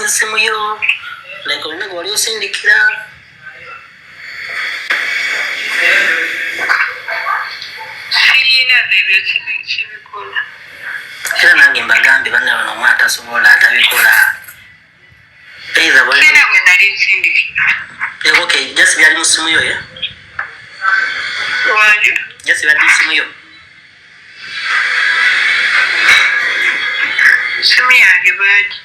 simu yo like olina gwali osindikira era nange mbagambe bana bano omwana tasobola atabikola either bwe nali nsindikira okay just byali mu simu yo ya just byali mu simu yo simu yange baji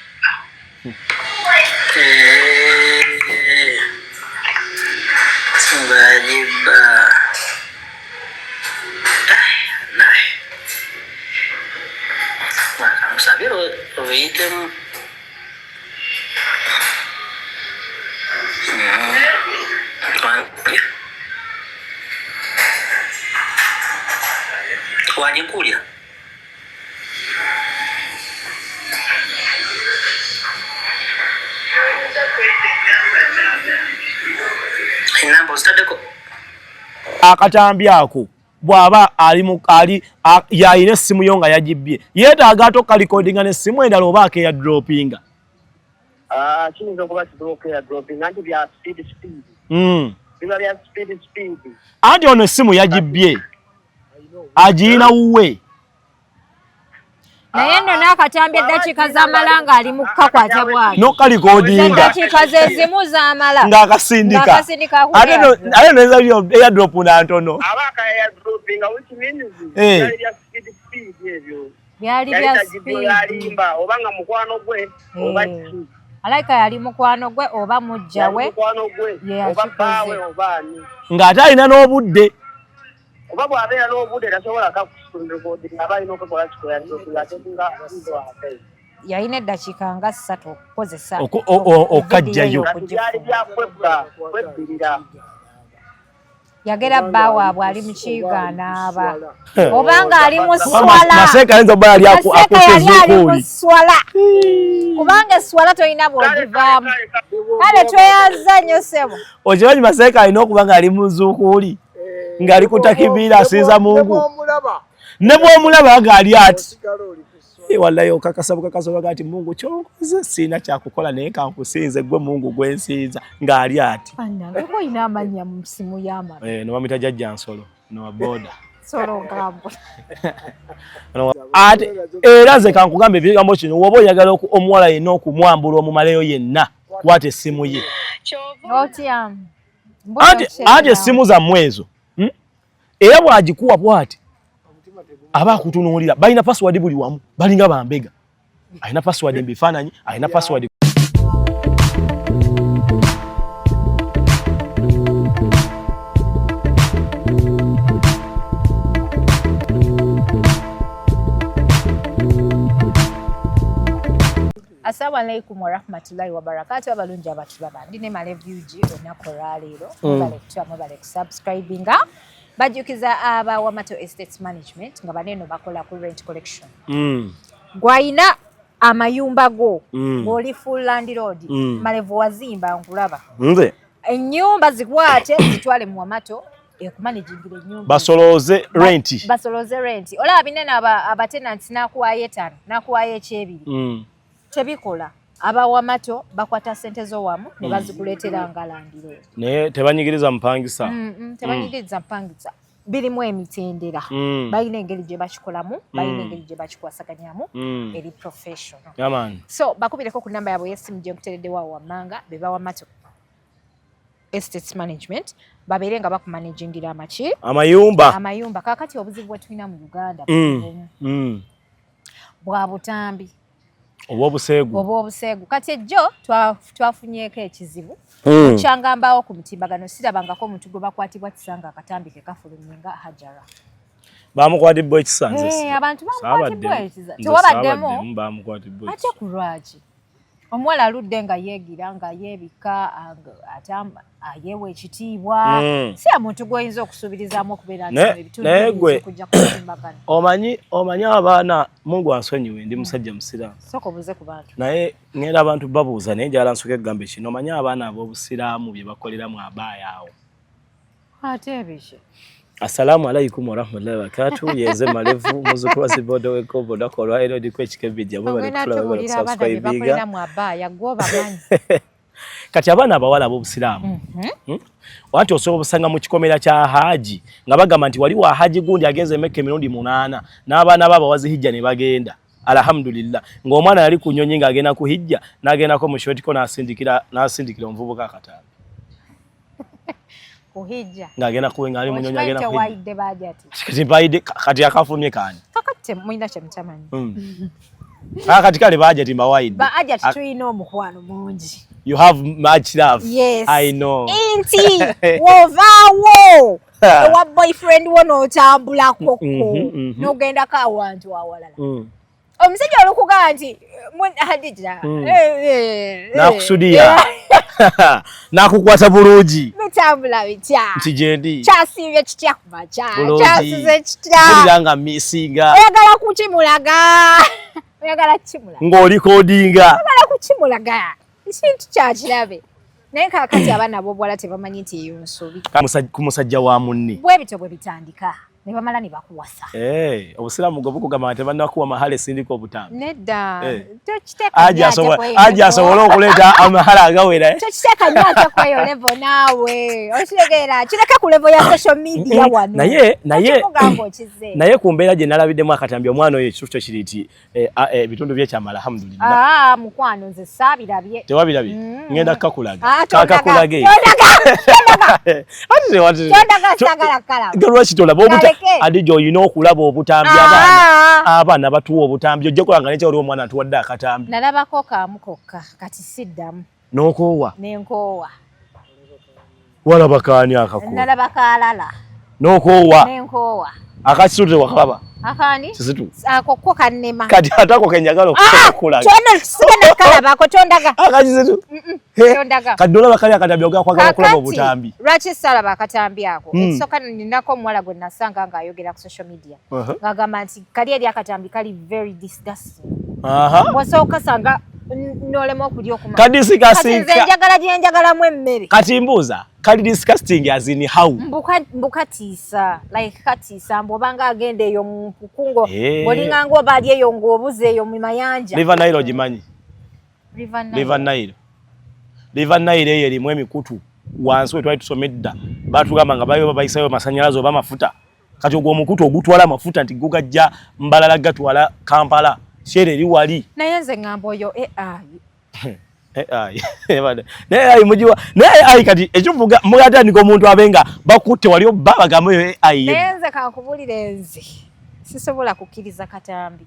Simbajiba. Nah. Kamu sabi lo item. Wajib kuliah. Akatambi ako bwaba ali yayina essimu yo nga yagibbye yeetaaga atoka recordinga n'essimu endala oba akeya droppinga kiyinza okuba kidoka dropping anti bya speed biba bya speed anti ono essimu yagibbye agiina wuwe naye nno n'akatambi eddakiika z'amalanga ali mu kukakwata bwaki n'okalikodinga eddakiika ze zimu z'amala ng'akasindika ate noeza airdrop na ntono abaka airdroping which means byali bya speed ebyo byali bya speed yalimba oba nga mukwano gwe oba ki alaika yali mukwano gwe oba mujja we oba bawe oba ani ng'ate alina n'obudde oba bw'abeera n'obudde tasobola kakusundikodinga aba alina okukola kikoyatetinga yalina eddakiika nga 3 okukozesa okajjayo byali byakwebbilira yagera bba waabwe ali mu kiyiga anaaba obanga ali mu swala Maseka ayinza okuba yali mu swala kubanga eswala tolina bw'ogivaamu kale tweyaza nnyo ssebo okimanyi Maseka alina okuba nga ali mu nzuukuli ng'ali kutakibira asinza Mungu ne bw'omulaba ng'ali ati wallahi okakasa bukakasobaga ati Mungu kyonkoze sina kyakukola naye kankusinze gwe Mungu gwensinza ng'ali ati ko ina amanya mu simu y'amara no bamita jjajja nsolo no boda solo ngambo ati era nze kankugambe ebigambo kino woba oyagala omuwala yenna okumwambula omumaleyo yenna kwata essimu ye ati essimu zammwe ezo era bw'agikuwa bw'ati aba akutunuulira balina password buli wamu balinga bambega alina password mbifaananyi alina password Assalamu alaikum wa rahmatullahi wa barakatuh abalungi abatulaba ndine Male Viewji olunaku olwaleero mubale kusubscribinga bajukiza aba Wamato Estates Management nga baneno bakola ku rent collection gwayina amayumba go ng'oli full landlord Malevu wazimba nkulaba nze ennyumba zikwate zitwale mu Wamato ekumanagingire ennyumba basoloze rent olaba binene aba tenants nakuwayo 5 nakuwayo ekyebiri tebikola aba Wamato bakwata sente zo wamu ne bazikuleetera nga landlord naye tebanyigiriza mpangisa tebanyigiriza mpangisa birimu emitendera balina engeri gye bakikolamu balina engeri gye bakikwasaganyamu eri professional so bakubireko ku namba yabwe y'essimu gye nkuteereddewo wammanga be ba Wamato Estates Management babeere nga bakumanagingira amayumba kaakati obuzibu bwe tulina mu Uganda bwa butambi oba obuseegu kati ejjo twafunyeeko ekizibu kyangambaawo ku mutimbagano sirabangako omuntu gwe bakwatibwa kisanga akatambi ke kafulumye nga Hajara bamukwatibwa ekisanze abantu bamukwatibwa ekisanze tewabaddemu ate ku lwaki omuwala aludde nga yeegira nga yeebika ayeewa ekitiibwa si omuntu gwoyinza okusuubirizaamu okubeera ntiokujja ku mutimbagano omanyi abaana Mungu ansonyiwe ndi musajja musiraamu sooka obuuze ku bantu naye ngenda abantu babuuza naye njala nsooka egambe kino omanyi abaana ab'obusiraamu bye bakoleramu abaayo awo ate ebiki Assalamu alaikum warahmatullahi wabarakatuh. Yeze malevu muzukuru wa Sibodo weko boda kolwa ero dikwe chikebidia mwe bali kula subscribe kati abana abawala ab'obusiramu wanti osobola obusanga mu kikomera kya haji nga bagamba nti wali wa haji gundi ageze Mekka emirundi 8 n'abaana baba wazihijja ne bagenda alhamdulillah ng'omwana yali kunyonyi nga agenda kuhijja n'agenda ko mu shotiko n'asindikira omuvubuka akatambi kuhijja ngagenda kuwenga ali munyonyi agenda kuhijja kati akafumye kani kakate mwina chamtamanyi kati kale budget mbawaide budget tuyina omukwano mungi. You have much love. Yes. I know. Inti wovawo wa boyfriend wono tambula koko nogenda ka wantu awalala omusajja olukuga nti hadija nakusudia nakukwata bulungi mitambula bitya nti jendi kyasibye kitya kumacha kyasize kitya buliranga misinga oyagala kuchimulaga oyagala kuchimulaga ng'oli kodinga oyagala kuchimulaga ikintu kyakirabe naye kakati abaana b'obuwala tebamanyi nti eyo nsobi ku musajja wa munne bwe bityo bwe bitandika ne bamala ne bakuwasa. Obusiraamu gwe bukugamba nti bannakuwa mahale sindika obutambi nedda tokiteeka aja asobola okuleeta amahala agawera tokiteeka nnyo ate kweyo levo naawe okitegeera kireke ku levo ya social media wano naye ku mbeera gye nalabiddemu akatambi omwana oyo ekitufu kyo kiri nti ebitundu byekyamala alhamdulillah mukwano nze saabirabye tewabirabye ngenda kukakulaga kakakulage lwaki tolaba Adijo olina okulaba obutambi abaana batuwa obutambi ojja kulanga nekya oli omwana atuwadde akatambi nalabako kaamu kokka kati siddamu n'okoowa n'enkoowa walaba kaani akakoowa nalaba kaalala n'okoowa n'enkoowa akakisutu wakalaba akani kisitu akokko kannema kati atako kenjagala okukulaga kyonna kisigenda kalabako tondaga akakisitu tondaga kati olaba kali akatambi ogakwagala kulaba obutambi lwaki salaba akatambi ako ekisooka ninako omuwala gwe nasanga ng'ayogera ku social media ng'agamba nti kali eri akatambi kali very disgusting bw'osooka sanga n'olema okulya okumala kati nze njagala gye njagalamu emmere kati mbuuza kali disgusting as in how mbukatiisa like katiisa mbw'obanga agenda eyo mu mpukungo bw'olinganga oba ali eyo ng'obuze eyo mu mayanja River Nile ogimanyi River Nile eyo erimu emikutu wansi we twali tusoma edda batugamba nga bayo bayisayo masannyalaze oba mafuta kati ogwo omukutu ogutwala amafuta nti gugajja Mbalala gatwala Kampala shere eri wali naye nze ngamba oyo AI mujiwa AI kati ekivuga mugatandika omuntu abenga bakutte wali baba gambo yo AI naye nze kankubulire nze sisobola kukkiriza katambi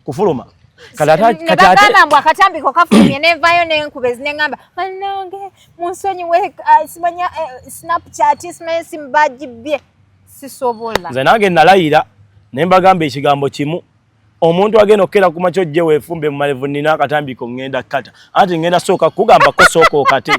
kufuluma kati mbwa akatambi ko kafulumye nenvayo n'enkuba ezinengamba banange munsonyiwe simanya Snapchat simanya simbagibye sisobola nze nange nalayira ne mbagamba ekigambo kimu omuntu agenda okera ku macho je weefumbe mu malevu nina akatambiko ngenda kata ati ngenda soka kugamba ko soko kati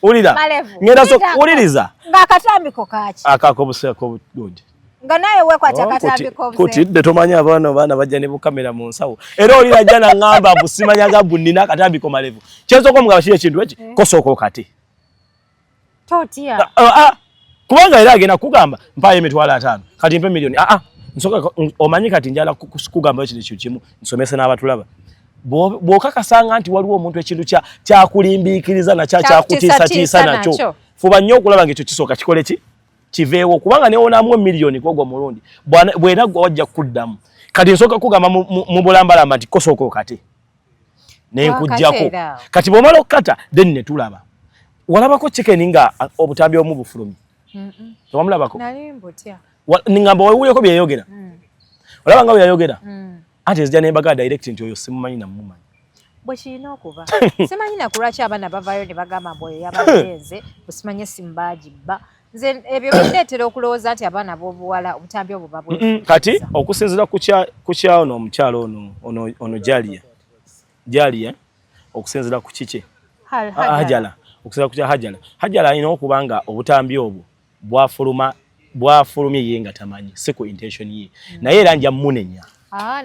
ulira ngenda soka uliriza ngakatambiko kachi akako buseko good nga naye wekwata akatambiko buse kutidde tomanya abaana bajja ne bukamera mu nsawo era olira jana ngamba busimanya gabu nina akatambiko malevu kyezo ko mugaba kiri kintu eki ko soko kati totia kubanga era agenda kugamba mpaye emitwalo 5 kati mpe milioni nsoka omanyi kati njala kugamba ekintu kimu nsomese n'abatulaba bw'okakasanga nti waliwo omuntu ekintu kyakulimbiikiriza na kyakutiisatiisa nakyo fuba nnyo okulaba ng'ekyo kisooka kikole ki kiveewo kubanga newonamu miliyoni kwogwo mulundi bw'era gwe wajja kuddamu kati nsooka kugamba mu bulambalamba nti kosooka kati nenkujjako kati bw'omala okukata then ne tulaba walabako chicken nga obutambi omu bufulumi tewamulabako nali mbutya ningamba wewuleko byeyogera olaba nga byeyogera ate ezija nembaga direct nti oyo simumanyi na mumanyi bwe kirina okuba simanyi na kulwaki abaana bavayo ne bagamba mbu oyo yabalenze busimanye simbagibba nze ebyo bireetera okulowooza nti abaana b'obuwala obutambi obwo babwe kati okusinziira ku kyawo omukyalo ono Jalia okusinziira ku kike Hajala okusinziira ku kya Hajala alina okuba nga obutambi obwo bwafulumye ye nga tamanyi si ku intention ye naye era nja munenya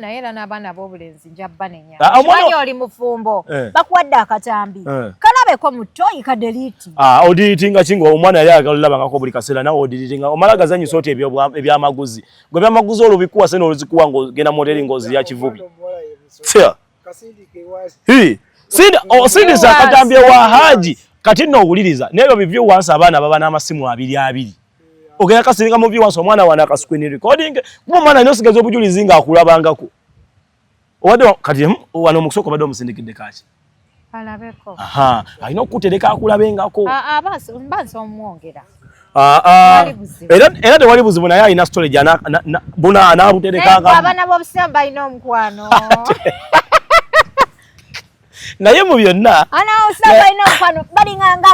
naye era n'abaana b'obulenzi nja banenya kimanyi oli mufumbo bakuwadde akatambi kalabe tuleko mutoyi ka delete odilitinga kingo omwana yali akalaba ngako buli kasera nawo odilitinga omalaga zanyi sote ebyamaguzi gwe byamaguzi olubikuwa sene oluzikuwa ngo genda moteri ngozi ya kivubi sia Sindi sakatambye wa haji kati no owuliriza nebyo bivyo wansi abaana baba n'amasimu 2 ogera kasiringa mu vyo wansi omwana wana ka screen recording kuba mwana nosigaza obujulizi nga akulabangako owade kati wano mukusoko bado musindikidde kaki alabeko alina okutereka akulabengako mbansi omwongera era tewali buzibu naye alina storage buna anabuterekanga abaana b'obusirambu balina omukwano naye mu byonna balina omukwano balinganga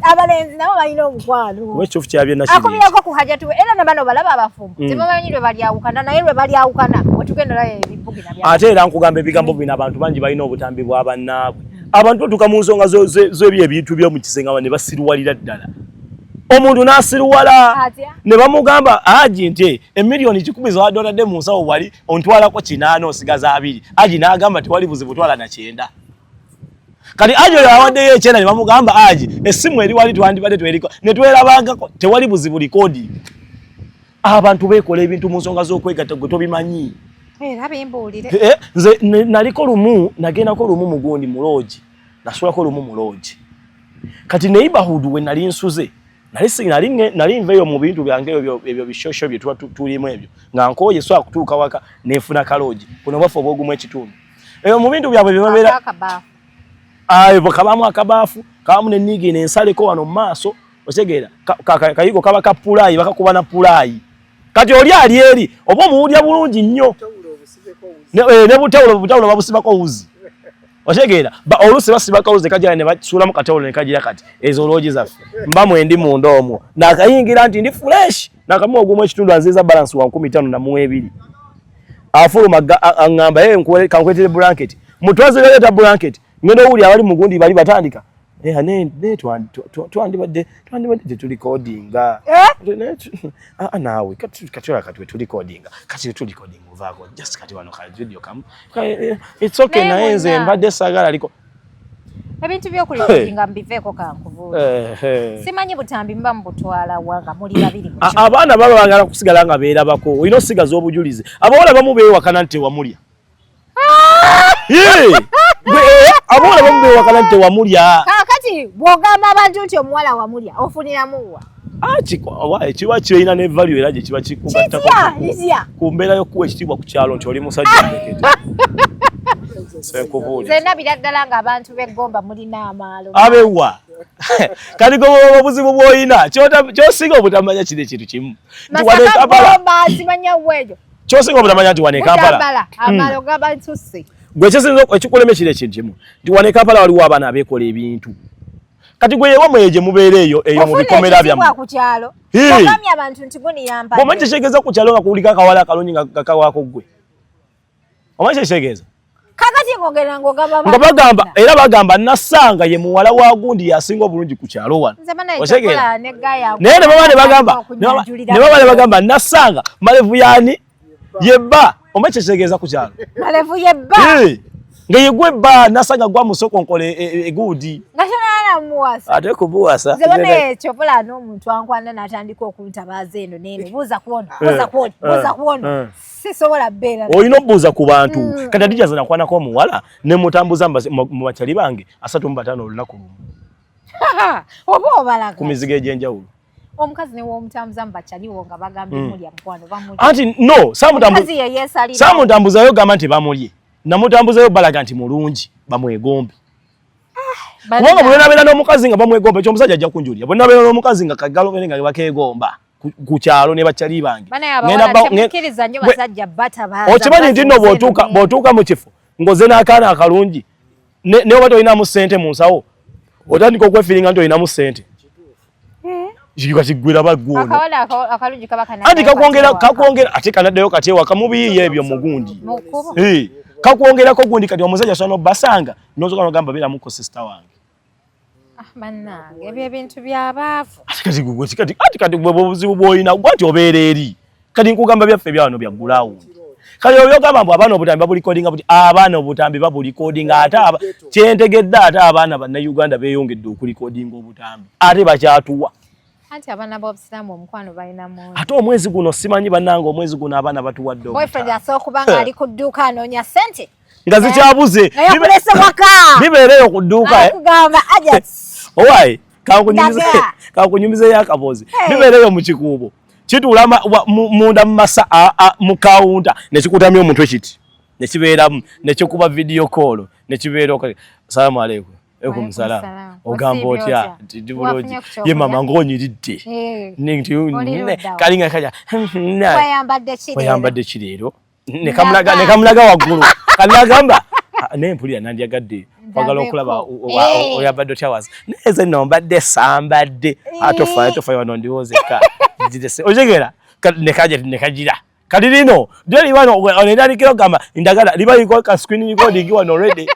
abalenzi nabo balina omukwano ekyofu kyabye akubirako ku hajatu era nabano balaba abafumbo tebamanyi lwe balyawukana naye lwe balyawukana wetugenda naye ebibugira bya ate era nkugamba ebigambo bino abantu bangi balina obutambi bw'abannaabwe abantu batuuka mu nsonga z'ebyo ebintu by'omu kisenga ne basiruwalira ddala omuntu n'asiruwala ne bamugamba aji nti emiliyoni 10 zawadde mu nsawo wali ontwalako 8 osigaza 2 aji n'agamba tewali buzibu twala na 9 kati ajo yawaddeyo ekyenda ne bamugamba aji essimu eri wali twandibadde tweriko ne twerabangako tewali buzibu likodi abantu beekola ebintu mu nsonga z'okwegatta gwe tobimanyi era bimbuulire nze naliko lumu nagendako lumu mugundi muloji nasulako lumu muloji kati neighborhood we nali nsuze nali nveyo mu bintu byange ebyo bishosho bye tulimu ebyo nga nkoye so akutuuka waka nefuna kaloji kuno bafu obugumu ekitundu ebyo mu bintu byabwe bibabera kabamu akabafu kabamu nenigi nensaleko wano mu maaso otegeera kayigo kaba kapulayi bakakuba na pulayi kati oli ali eri oba omuwulya bulungi nnyo ne butawulo babusibako wuzi otegeera olusi basibako wuzi kajala ne basuulamu katawulo ne kagira kati ezo loogi zaffe mba mwendi munda omwo nakayingira nti ndi fresh nakamu ogumu ekitundu anziza balance wa 15 afuluma aŋŋamba kankwetere blanket mutwaze leta blanket ngendo uli abali mugundi bali batandika twandibadde tulikodinga nawe kati tulikodinga kati tulikodinga uvaako just kati wano ka video kam it's okay naye nze mbadde sagala liko ebintu by'okulikodinga mbiveeko kankubuuza simanyi butambi mba mubutwala wanga muli babiri abaana baba bagala kusigala nga beerabako olina osigaza obujulizi abawala bamu beewakana nti tewamulya abawala bamu beewakana nti tewamulya kakati bw'ogamba abantu nti omuwala wamulya ofuniramuwa kiba kirina ne value era gye kiba kikugattako ku mbeera y'okuwa ekitiibwa ku kyalo nti oli musajja ndekete zenna biraddala ng'abantu b'eggomba mulina amaalo abewa kati gwe obuzibu bw'olina kyosinga obutamanya kiri ekintu kimu kyosinga obutamanya nti wane Kampala amaalo g'abantusse gwe kyesinza ekikulema ekiri ekintu kimu nti wane Kampala waliwo abaana abeekola ebintu kati gwe yewa mweje mubeere eyo mu bikomera byammwe ku kyalo ogamya abantu nti guniyamba omanyi kyetegeeza ku kyalo nga kuwulika akawala akalungi nga kakawaako gwe omanyi kyetegeeza kakati ngogera ngogamba nga bagamba era bagamba Nassanga ye muwala wa gundi yasinga obulungi ku kyalo wano otegeera naye ne baba ne bagamba Nassanga malevu yani yebba omanyi kyetegeeza ku kyalo malevu yebba nga yegwe bba Nassanga gwa musoko nkole egudi muwasa ate kubuwasa zebone ekyo pula n'omuntu ankwana n'atandika okuntabaaza eno n'eno buuza kuona sisobola bbeera olina obuuza ku bantu kati adija zana kwanako omuwala ne mutambuza mu bakyali bange 35 olunaku lumu oba obalaga ku mizigo egy'enjawulo omukazi ne w'omutambuza mu bakyaliwo nga bagambye mulya mukwano bamulya anti no saamutambuzayo gamba nti bamulye namutambuzayo balaga nti mulungi bamwegombe kubanga bwe nabeera n'omukazi nga bamwegomba ekyo omusajja ajja kunjulira bwe nabeera n'omukazi nga kagalobere nga bakeegomba ku kyalo ne bakyali bange okimanyi nti nno bw'otuuka mu kifo ng'oze n'akaana akalungi ne oba tolinamu ssente mu nsawo otandika okwefiringa nti olinamu ssente kiggwira bagwono anti kakwongera ate kanaddayo kati ewaka mubiyiye ebyo mugundi kakwongerako gundi kati omusajja sono basanga nozoka nogamba bera muko sister wange bannange ebyo ebintu byabaavu kati gwe obuzibu bw'olina gwati obeera eri kati nkugamba byaffe byawano bya gulawundi kale oyogamba mbu abaana obutambi babulikodinga buti abaana obutambi babulikodinga ate kyentegedde ate abaana bannayuganda beeyongedde okulikodinga obutambi ate bakyatuwa anti abaana b'obusiraamu omukwano balina mu ate omwezi guno simanyi bannange omwezi guno abaana batuwadde boyfriend asooka kubanga ali ku dduuka anoonya ssente nga zikyabuze bibeereyo ku dduuka owaye kakunyumizeyo akabozi bibeereyo mu kikuubo kituula munda mu kawunta nekikutamya omutwe kiti nekibeeramu nekikuba vidiyo koolo nekibeera salaamu aleikum ekum salaam ogamba otya nti bulungi ye mama ng'onyiridde kalinga kaja wayambadde ki leero nekamulaga waggulu kanagamba nempulira nandyagadde kwagala okulaba oyambadde otya wazi neze nno mbadde sambadde atofa wano ndiwozeka ojegera nekagira kati lino lyoli wano onendalikiro gamba ndagala liba liko ka screen recording wano already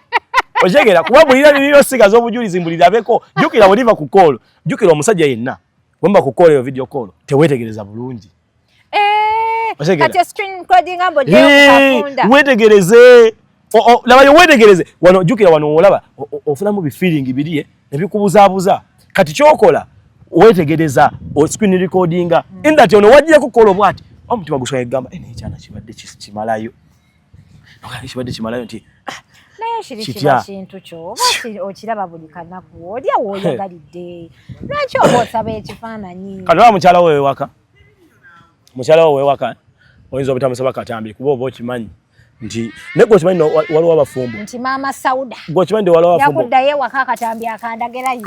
ojegera kuba bulira lino sigaza obujulizi mbulirabeko jukira bwoliva ku call jukira omusajja yenna wemba ku call yo video call tewetegereza bulungi kati screen recording ambo lyo kafunda wetegereze labayo wetegereze wano jukira wano olaba ofulamu bi feeling biriye nebikubuzaabuza kati kyokola wetegereza o screen recording indati ono wajja ku call bwati omutima guswaye gamba ekyana kibadde kimalayo okali kibadde kimalayo nti naye shirikiba kintu kyo okiraba buli kanaku olya woyagalidde lwaki obosaba ekifaananyi kati wa mukyala we waka oyinza obutamusaba katambi kuba oba okimanyi nti nego okimanyi waliwo abafumbo nti maama Sauda gokimanyi ndi waliwo abafumbo yakuddayo waka katambi akandagerayo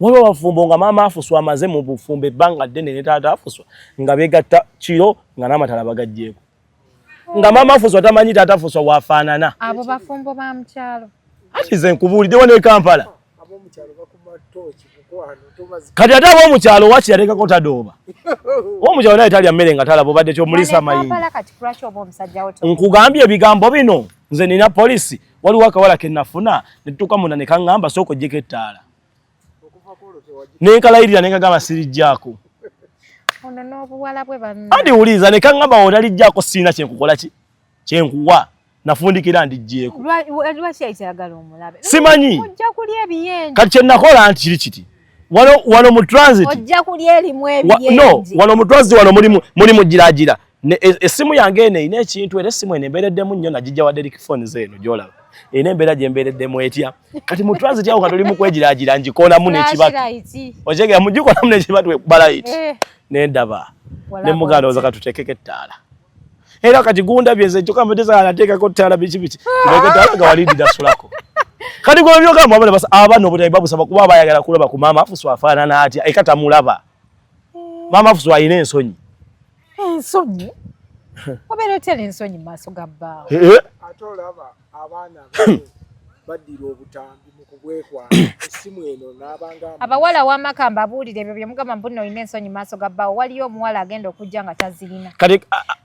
waliwo abafumbo nga maama afuswa amaze mu bufumbo ebbanga ddene ne taata afuswa nga beegatta kiro nga n'amatala bagaggyeko nga maama afuswa tamanyi taata afuswa waafaanana abo bafumbo ba mukyalo ati ze nkubuulidde wano e Kampala kati ate ab'omukyalo waki yateekako tadooba omukyalo naye talya mmere nga talaba obadde kyomulisa amayinja nkugambye ebigambo bino nze nina polisi waliwo akawala ke nafuna ne tutuuka munda ne kaŋŋamba sooka oggyeko ettaala nenkalayirira nenkagamba sirijjaako andi wuliza ne kaŋŋamba wotalijjaako siina kyenkukola ki kyenkuwa nafundikira ndigyeko simanyi kati kyenakola nti kiri kiti wano mu transit wano mu transit wano muli mugiragira essimu yange eno erina ekintu era essimu eno embeereddemu nnyo nagijja wadde likifoni zeeno gyolaba erina embeera gyembeereddemu etya kati mu transit awo nga toli mu kwegiragira njikoonamu n'ekibatu okyegera mugikoonamu n'ekibatu ekubalayiti nendaba nemuganda oza katuteekeko ettaala era kati gundabye nze kyokka mbeteza anateekako ttaala biki ttaala nga walidira sulako kati gwe byogamba abaana obutabi babusaba kuba bayagala kulaba ku maama afuswa afaanana atya eka tamulaba maama afuswa alina ensonyi obeera otera ensonyi mu maaso ga bbaawo ate olaba abaana baddira obutambi mu kubwekwana essimu eno n'abanga abawala w'amaka mbabuulire ebyo bye mugamba mbuno olina ensonyi mu maaso ga bbaawo waliyo omuwala agenda okujja nga tazirina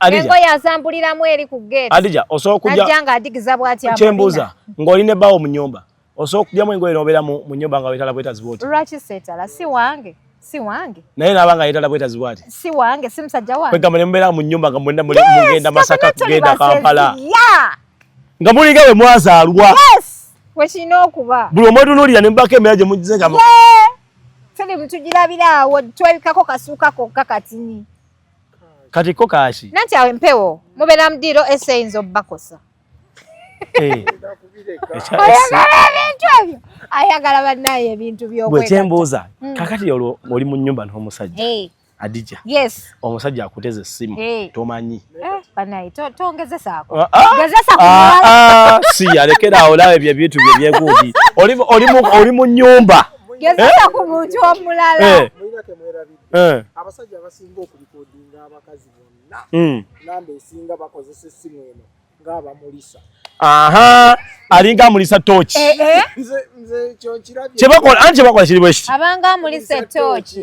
engoye azambuliramu eri ku geeti Adija osobola najja nga adigiza bw'ati kyembuuza ng'olina ebbaawo mu nnyumba osobola okugyamu engoye n'obeera mu nnyumba nga weetala bwetazi bwoti lwaki seetala si wange naye n'abanga yeetala bwetazi bwati si wange si musajja wange kwegamba ne mubeera mu nnyumba nga mwenna mugenda Masaka kugenda Kampala nga mulinga bwe mwazaalwa wekirina okuba buli omwetunuulira ne mubako embeera gye mugize nga tuli mutugirabira awo twebikako kasuuka kokka katini kati ko kaaki nanti awo empewo mubeera mudiiro eseyinza obbakosa ayagala ebintu ebyo ayagala bannaye ebintu bwe kyembuuza kakati olwo oli mu nnyumba n'omusajja Adija omusajja akuteze essimu tomanyi bannaye tongezesaako si alekera awo lawe bye bintu bye byekuuti oli mu nnyumba gezesa ku muntu omulala abasajja abasinga okulikodinga abakazi bonna namba esinga bakozesa essimu eno ng'abamulisa alinga amulisa tooki kyebakola anti kyebakola kiri bwe kiti abanga amulisa ettooki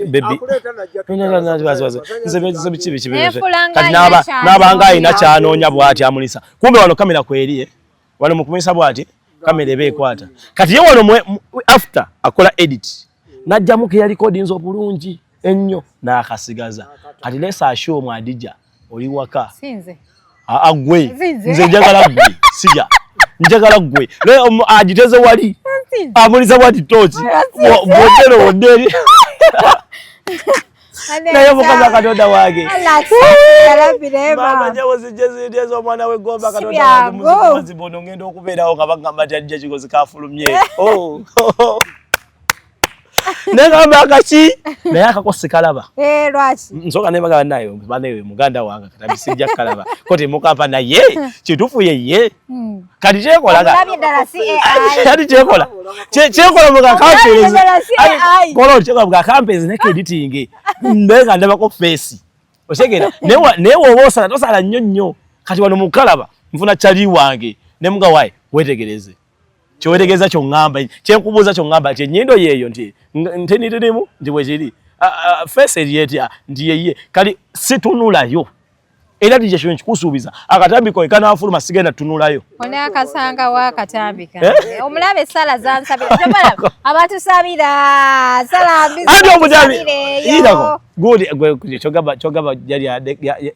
kati n'abanga alina kyanoonya bw'ati amulisa kumbe wano kamera kweri wano mu kumulisa bw'ati kamera eba ekwata kati ye wano after akola edit n'ajjamu ke yalikodinza obulungi ennyo n'akasigaza kati lesa ashomu Adija oli waka Agwe. Nze njagala gwe. Sija. Njagala gwe. Leo agiteze wali. Amuliza wati tochi. Botero wonderi. Naye mukama Katonda wage. Mama nyawo zijeze ndezo mwana we gomba Katonda wage muzimazi bono ngenda okubeerawo kabagamba tajja kigozi kafulumye. Oh. Negamba akachi naye akakose kalaba. Lwaki? Nsoka ne bagaba nayo banewe muganda wanga katabisijja kalaba. Kote mukapa na ye kitufu ye. Kati chekola ga. Kati chekola. Chekola muga campaigns. Kolo chekola muga campaigns ne editing. Mbega ndaba ko face. Oshegera newo bosala tosala nnyo kati wano mukalaba mfuna chali wange ne muga wae wetegereze. Chowetegeza kyo ngamba kyenkubuuza kyo ngamba kye nyindo yeyo nti nteniremu ndi bwekiri face yeti ndi yeye kali situnulayo era dije kyo nkikusuubiza akatambiko ekana afuluma sigenda tunulayo ona akasanga wa akatambika omulabe sala zansabira jomala abantu sabira sala mbizi andi omudabi irako good chogaba yali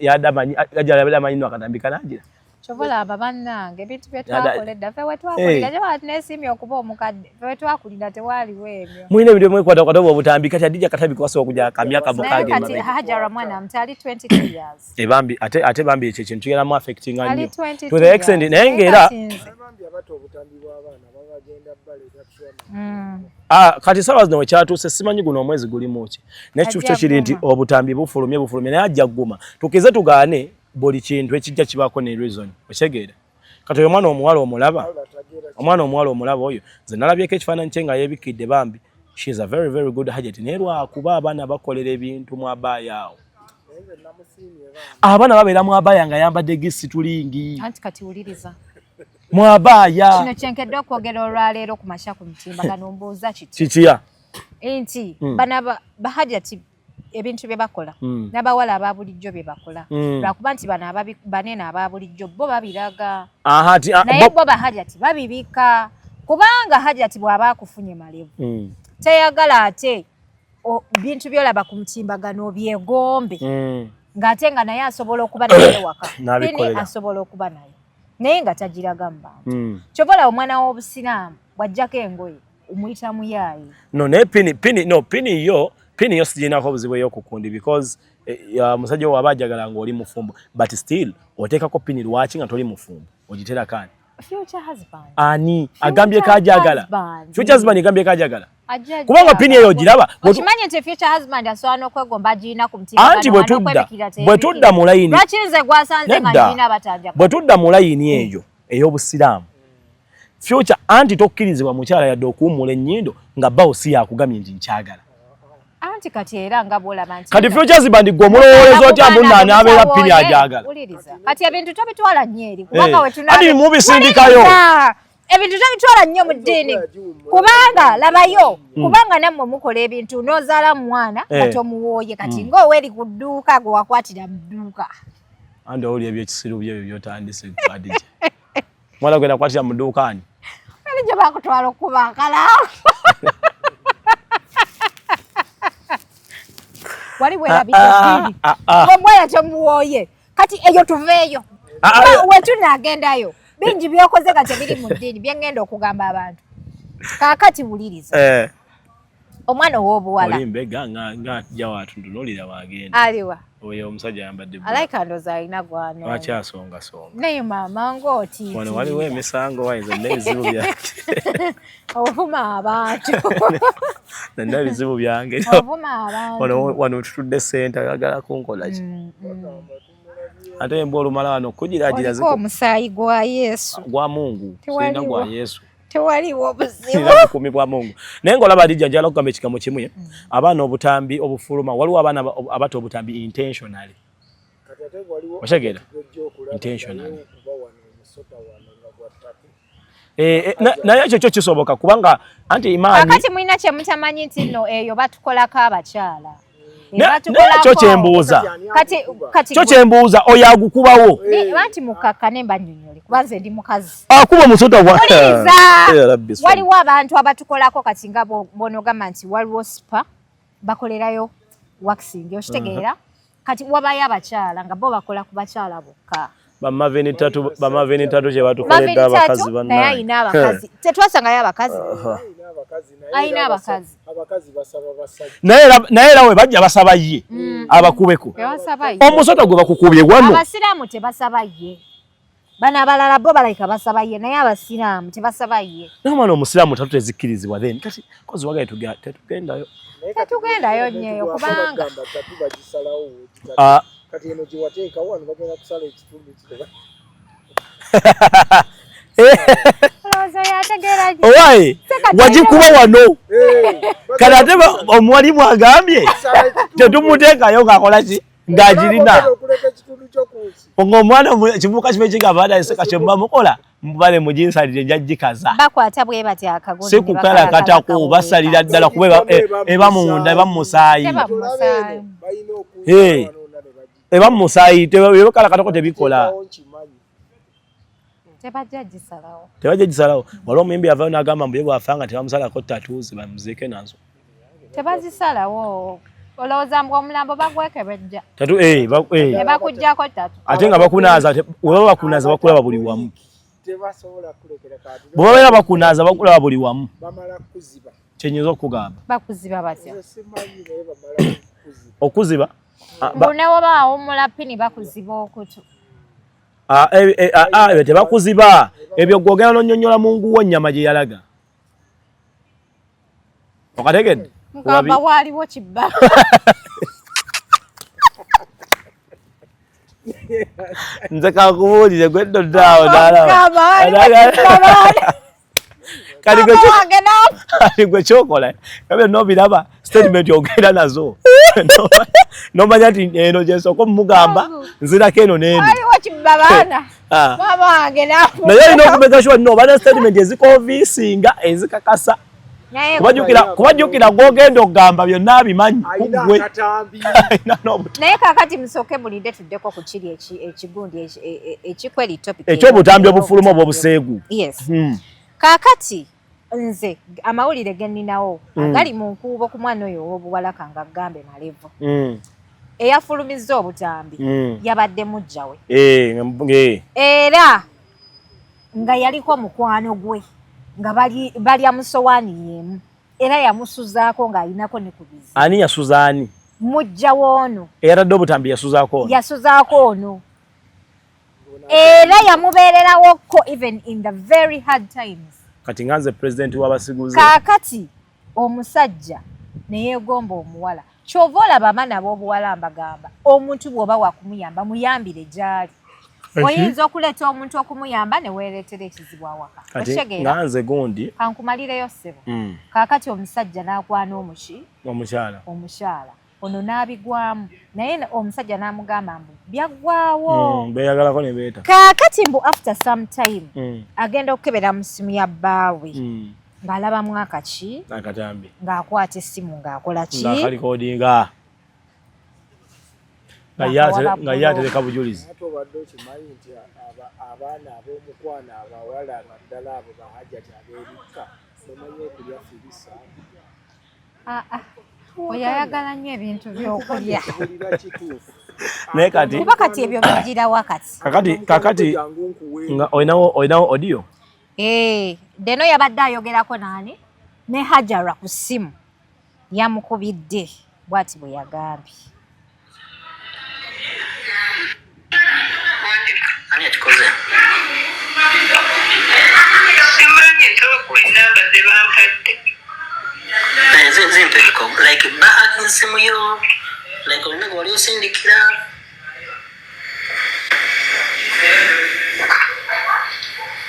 ya damanyi ajala damanyi akatambika najira chovola ababannange bintu byetwakoledda fe wetwakulira je watnesimi okuba omukadde fe wetwakulira tewali webyo mwine bidyo mwekwata kwata obutambi kati adija katabi kwasa okuja kamyaka mukage kati Hajara mwana mtali 22 years ebambi ate bambi eche kintu yala mu affecting anyo to the extent nengera bambi abato obutambi bw'abaana babagenda bbale takusoma kati sawa zino wekyatuuse simanyi guno omwezi gulimu ki nekyo kiri nti obutambi bufulumye naye ajja gguma tukeze tugaane buli kintu ekijja kibako ne reason okyegera kati omwana omuwala omulaba oyo nze nalabyeko ekifaananyi kye nga yeebikidde bambi she is a very very good hajati naye lwakuba abaana bakolera ebintu mu abaya awo abaana babeera mu abaya nga yambadde gisitulingi anti kati wuliriza mu abaya kino kyenkedde okwogera olwaleero ku makya ku mutimbagano mbuuza kikiya nti bana bahajati ebintu bye bakola n'abawala ababulijjo bye bakola lwakuba nti banene ababulijjo bo babiraga naye bo bahajati babibika kubanga hajati bw'aba akufunye malevu teyagala ate bintu byolaba ku mutimbagano byegombe ng'ate nga naye asobola okuba naye waka pini asobola okuba naye nga tagiraga mu bantu kyobola omwana w'obusiraamu bw'ajjako engoye omuyita muyaayi no naye pini yo sijinako obuzibu ey'okukundi because musajja wo aba ajagala ng'oli mufumbo but still oteekako pini lwaki nga toli mufumbo ogitera kani future husband ani agambye kajagala future husband agambye kajagala kubanga pini eyo giraba okimanye nti future husband asobola okwegomba agirina ku mutima anti bwe tudda mu layini lwakinze gwasanze nga girina batanja bwe tudda mu layini eyo ey'obusiraamu future anti tokkirizibwa mukyala yadde okuwummula ennyindo nga bawo si yakugamye nti nkyagala anti kati era nga bwolaba nti kati future husband gwe omulowoolezo otya munaani abeera pini ajagala kati ebintu tobitwala nnyo eri kubanga wetunani mubisindikayo ebintu tobitwala nnyo mu ddiini kubanga labayo kubanga nammwe mukola ebintu n'ozaala mwana nga tomuwooye kati ng'oweeri ku dduuka gwe wakwatira mu dduuka andi owuli ebyekisiru byebyo byotandise adije mwana gwe nakwatira mu dduuka ani ali gye bakutwala okubakala wali werabidde omwana tomuwooye kati eyo tuveeyo wetunagendayo bingi byokoze nga tebiri mu ddiini byengenda okugamba abantu kaakati wuliriza omwana ow'obuwala olimbega nga jawatu ntunulira wagenda aliwa oyo omusajja ayambadde alaika ndoza alina gwano lwaki asongasonga naye maama ng'otiiti wano waliwo emisango wayinza nna ebizibu byange ovuma abantu nna ebizibu byange ovuma abantu wano tutudde sente agagala kunkola ki ate emba olumala wano okugiragira omusaayi gwa Yesu gwa Mungu sirina gwa Yesu tewaliwo obuzibu bukumi bwa Mungu naye ng'olaba Adija njala okugamba ekigambo kimu abaana obutambi obufuluma waliwo abaana abato obutambi intentionally oshegera intentionally naye ekyo kyo kisoboka kubanga anti imaani kakati mulina kye mutamanyi nti nno eyo batukolako abakyala kyo kyembuuza oyo agukubawo anti mukakkane mbanyonyole kuba nze ndi mukazi akuba musota waliwo abantu abatukolako kati nga bonogamba nti waliwo spa bakolerayo waxing okitegeera kati wabayo abakyala nga bo bakola ku bakyala bokka bamaveni tatu je batukoledde abakazi banna naye ayina abakazi tetwasangayo abakazi ayina abakazi basaba basajja naye era we bajja basaba ye abakubeko omusota gwe bakukubye wano abasiraamu tebasaba ye bano abalala bo balayika basaba ye naye abasiraamu tebasaba ye namwana omusiraamu tatu tezikkirizibwa then kati kozi wagaye tetugendayo nnyo kubanga kati eno gye wateeka wano bagenda kusala ekitundu kino owaye wagikuba wano kati ate omwalimu agambye tetumuteekayo ng'akola ki ng'agirina ng'omwana kivubuka kibe kigamba adayeseka kyemba mukola mubale muginsalire njagikaza bakwata bwe bati akagozi si kukala katako basalira ddala kuba eba munda eba musaayi eba musaayi tebakala katako tebikola tebajja gisalawo wali omuyimbi yavayo n'agamba mbu ye bwafanga tebamusalako tatuuzi bamuziike nazo tebazisalawo olowooza mbu omulambo bagwekebejja bakuggyako tatu ate nga bakunaaza weba bakunaaza bakulaba buli wamu bwe babeera bakunaaza bakulaba buli wamu kyenyinza okugamba bakuziba batya okuziba bunewoba awumula pini bakuziba okutu ebyo tebakuziba ebyo gwogera n'onnyonnyola mungu wo nnyama gye yalaga okategedde nkamba waaliwo kibba nze kakubuulire gwe ddodaawo kati gwe kyokola ebyo nobiraba statement ogenda nazo nomanya nti eno gyensooka omugamba nzirako eno n'eno naye olina okumeka sure nno obana statement ezikoviisinga ezikakasa kubajjukira gwogenda okugamba byonna abimanyi kugwe naye kakati musooke bulidde tuddeko ku kiri ekigundi ekikweri topic ekyobutambi obufulumu obw'obuseegu kakati nze amawulire genninawo agali mu nkuubo ku mwana oyo ow'obuwalaka nga gambe malevu eyafulumizza obutambi yabadde mujja we era nga yaliko mukwano gwe nga balya musowaani y'emu era yamusuzaako ng'alinako ne ku bizi. Ani yasuza ani? Mujja woono. Eyatadde obutambi yasuzaako ono? Yasuzaako ono. Era yamubeererawo even in the very hard times. Kati nganze president w'abasiguze. Kaakati omusajja ne yeegomba omuwala. Kyova olaba abaana b'obuwala mbagamba omuntu bw'oba wakumuyamba muyambire gy'ali. Oyinza okuleeta omuntu okumuyamba ne weereetera ekizibu awaka. Otegeera? Nganze gundi. Kankumalireyo ssebo. Kaakati omusajja n'akwana omukyala. Ono n'abigwamu. Naye omusajja n'amugamba mbu byaggwaawo. Beeyagalako ne beeta. Kaakati mbu after some time agenda okukebera mu ssimu ya bbaawe. Ng'alabamu akaki. Akatambi. Ng'akwata essimu ng'akola ki? Ng'akalikodinga. Nga yatereka bujulizi. Ate obadde okimanyi nti abaana ab'omukwana abawala naddala abo bahajjati abeerikka bamanyi okulya firisa. Oyo ayagala nnyo ebintu by'okulya. Naye kati kuba kati ebyo bigira wakati. Kakati nga olinawo audio? Deno yabadde ayogerako naani ne Hajara ku ssimu yamukubidde bw'ati bwe yagambye. Ani akikoze? Simanyi nsobola enamba ze bampadde. Zimpeeko like bahaga ensimu yo like olina gwe wali osindikira.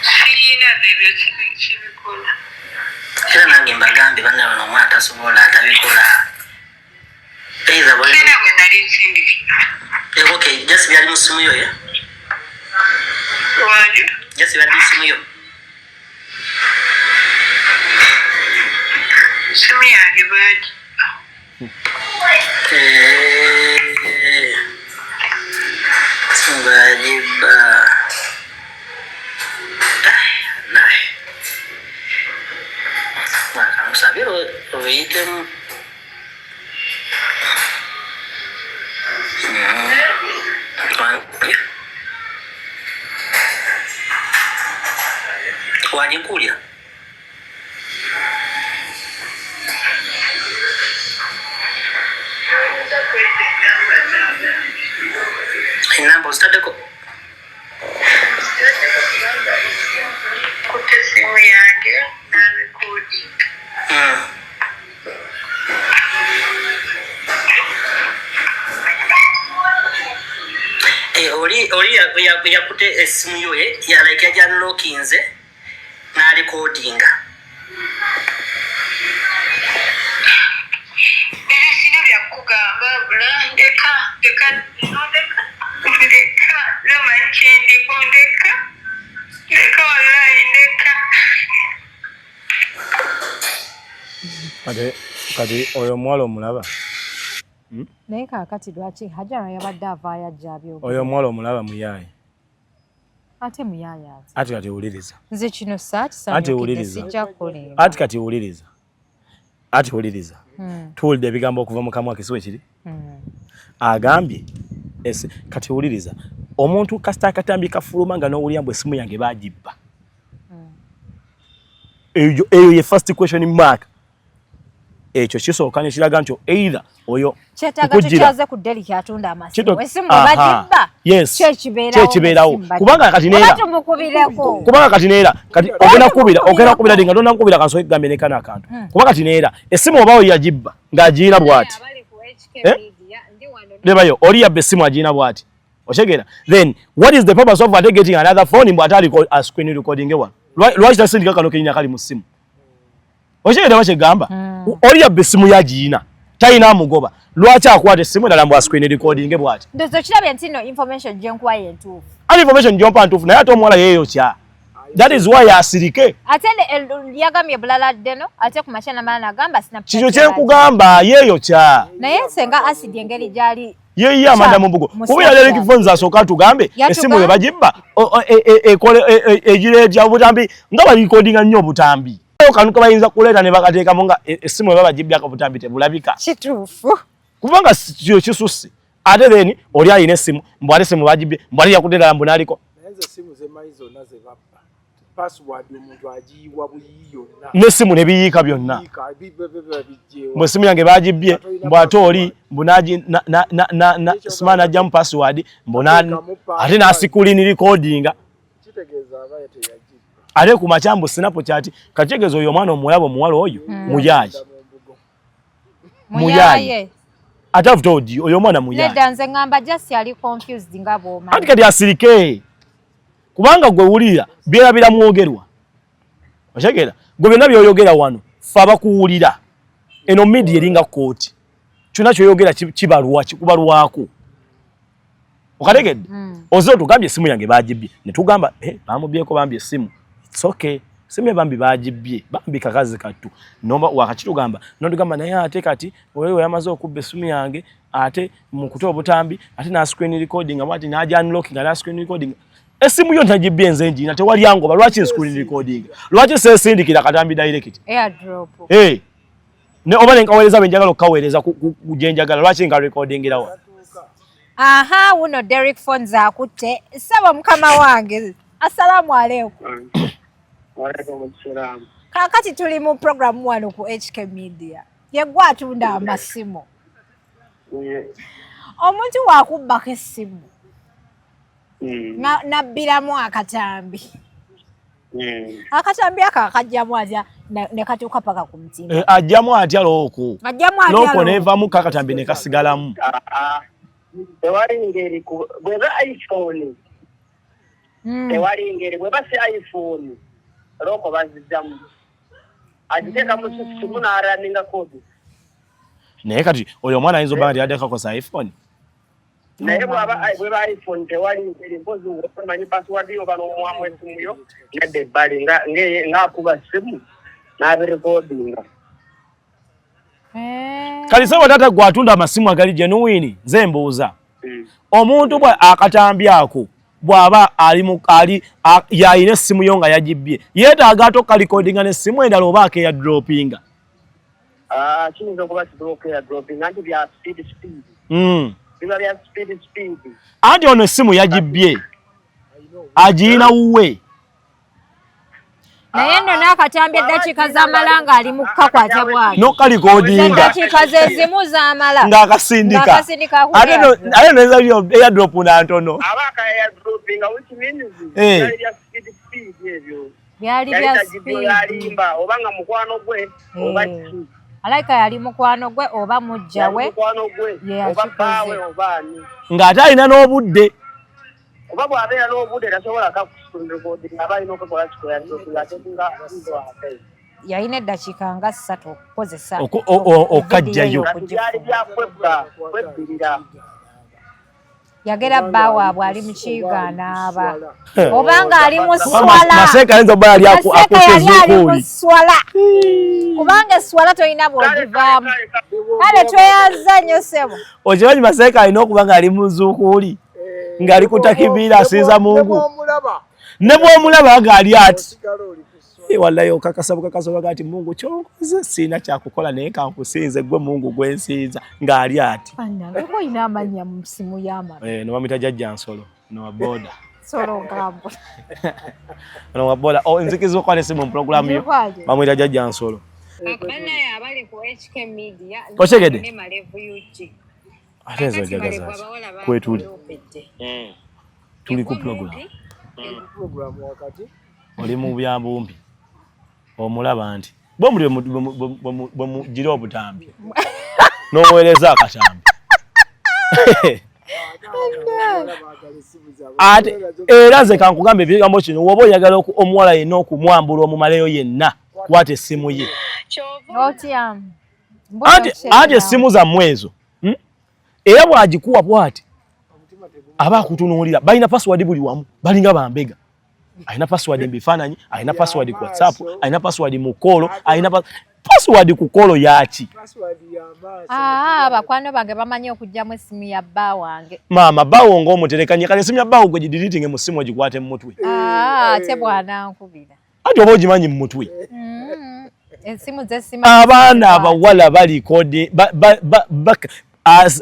Sirina ebyo kibikola. Era nange mbagambe banna bano omwana tasobola atabikola. Sirina bwe nali nsindikira. Okay, just byali mu ssimu yo ya? Wali? Just byali mu ssimu yo? Simu yange baagi. Simbagiba. Naye. Mwakamusabira obiyitemu. Wanikulia. Inamba ustadeko. Kutesimu yange na recording. Oli yakute esimu yoye yaleka janlokinze na recordinga. Sino byakugamba ndeka loma nchendi kundeka wallahi ndeka. Kati oyo mwalo mulaba. Naye kaakati lwaki Hajara yabadde avaayo ajja abyogera. Oyo mwalo mulaba muyaye. Ate muyaye ati. Ati kati uliriza. Nze kino saakisanyukidde sijja kukola. Ati kati uliriza. Tuwulidde ebigambo okuva mu kamwa kisiwe kiri. Agambye kati uliriza. Omuntu kasita akatambi kafuluma nga n'owulira mbu essimu yange baagibba. Eyo ye first question mark. Ekyo kisooka ne kiraga nti either oyo kyetaaga tukyaze ku deli kyatunda amasimu essimu bagibba kyekibeerawo kubanga kati neera kubanga kati neera kati ogenda kubira dinga tonna nkubira kansoke kugambe nekana akantu kubanga kati neera essimu oba oyo yagibba ng'agiina bw'ati lebayo oli yabba essimu agiina bw'ati okyegera then what is the purpose of getting another phone mbw ate aliko screen recording ewa lwaki tasindika kano kenyina kali mu ssimu okyegera bakigamba oli yabba essimu yagiina talina amugoba lwaki akwata essimu endala mbw screen recording bw'ati ndozo kirabye nti no information gyenkwaye entuufu ali information gyompa ntuufu naye ate omuwala yeeyo kya that is why asirike ate yagambye bulala ddeno ate ku makya namala nagamba Snapchat kikyo kyenkugamba yeeyo kya naye senga acid engeri gyali yeeye amanda mumbugo kuba yaleka phones asooka tugambe essimu ye bagibba egire gya butambi nga bali recordinga nnyo obutambi kanuka bayinza kuleeta ne bakateekamu nga essimu ye babagibyako obutambi tebulabika kituufu kubanga kyo kisusse ate then oli alina essimu mbw ate essimu bagibbye mbw ate yakuteerala mbu naaliko naye ze essimu zemanyi zonna ze babba password omuntu agiyiwa buyiyi yonna n'essimu ne biyiika byonna mbw essimu yange bagibbye mbw ate oli sima najjamu password mbw ate n'asikuliini recordinga ate ku makyambu Snapchat kachegeza oyo omwana omulabo omuwala oyo muyaye ate I've told you oyo omwana muyaye nedda nze ngamba just yali confused nga bw'omanyi ati kati asirike kubanga gwe wulira byerabira mwogerwa okyegera gwe byonna byoyogera wano fe abakuwulira eno media eringa kooti kyonna kyoyogera kikubalwako okategedde oze otugambye essimu yange bagibbye ne tugamba bamubbyeko bambye essimu it's okay essimu ye bambi bagibbye bambi kakazi kattu nomba wakakitugamba notugamba naye ate kati wewe yamaze okubba essimu yange ate mu kutoa obutambi ate na screen recording amati naja unlocking na screen recording essimu yo ntagibbye nze njina tewali yangoba lwaki screen recording lwaki sesindikira katambi direct airdrop ne oba nkaweleza benjagala okaweleza kujenjagala lwaki nga recording irawa aha uno Derek phones akutte saba mukama wange assalamu alaykum Walaikum assalam. Kakati tuli mu program wano ku HK Media yegwa atunda amasimu omuntu wakubbako essimu nabbiramu akatambi akatambi akakajjamu atya ne katuuka paka ku mutima ajjamu atya looko nevamu kakatambi ne kasigalamu tewali ngeri bweba iPhone tewali ngeri bweba si iPhone looko bazijjamu agiteeka mu simu n'araninga kodi naye kati oyo omwana ayinza obanga teyadde kakosa iPhone naye bweba iPhone tewali ngeri mpozi omanyi password yo bano omwamu essimu yo nedda ebbali ng'akuba essimu n'abirekodinga kali sebo tata gwatunda amasimu agali genuine nze mbuuza omuntu bwe akatambyako bw'aba yayina essimu yo nga yagibbye yeetaaga atoka recordinga n'essimu endala oba akeya droppinga kiyinza okuba kidokeya dropping anti bya speed biba bya speed anti ono essimu yagibbye agiina wuwe naye nno n'akatambi eddakiika z'amala ng'ali mu kukakwata bwayo n'okalikodinga eddakiika ze zimu z'amala ng'akasindika ate noeza airdrop na ntono abaka airdropinga which means byali bya speed ebyo byali bya speed yalimba obanga mukwano gwe oba ki alaika yali mukwano gwe oba mujja we oba bawe obaani ng'ate alina n'obudde oba bw'abeera n'obudde tasobola kakusundikodinga aba alina okukola kikoyatekinga yalina eddakiika nga 3 okukozesa okajjayo byali byakwebirira yagera bba waabwe ali mu kiyiga anaaba obanga ali mu swala Maseka ayinza okuba yali akutezukuuli kubanga eswala tolina bw'ogivaamu kale tweyaza nnyo ssebo okimanyi Maseka alina okuba ng'ali mu zukuuli ng'ali kutakibira asinza Mungu ne bw'omulaba ng'ali ati wallahi okakasa bukakasobaga ati Mungu kyonkoze sina kyakukola naye kankusinze gwe Mungu gwensinza ng'ali ati ko ina amanya mu simu y'amara no bamita jajja nsolo no boda solo ngambo no boda nzikizo kwa ne simu program yo bamita jajja nsolo banaye abali ku HK Media Oshegede ne Malevu UG ateza jagaza kwetuli tuli ku program wakati oli mu byambumbi omulaba nti bwe muli gira obutambi n'oweereza akatambi ate era nze kankugambe ebigambo kino woba oyagala omuwala yenna okumwambula omumaleyo yenna kwata essimu ye ate essimu zammwe ezo era bw'agikuwa bw'ati aba akutunuulira balina password buli wamu balinga bambega alina password mbifaananyi alina password ku WhatsApp alina password mu kolo alina password ku kolo yaki bakwano bange bamanyi okujjamu essimu ya bba wange maama bbawo ng'omuterekanye kale essimu ya bbawo gwe gidiritinge mu ssimu ogikwate mu mutwe ate bw'anankubira ate oba ogimanyi mu mutwe essimu z'essimu abaana abawala balikode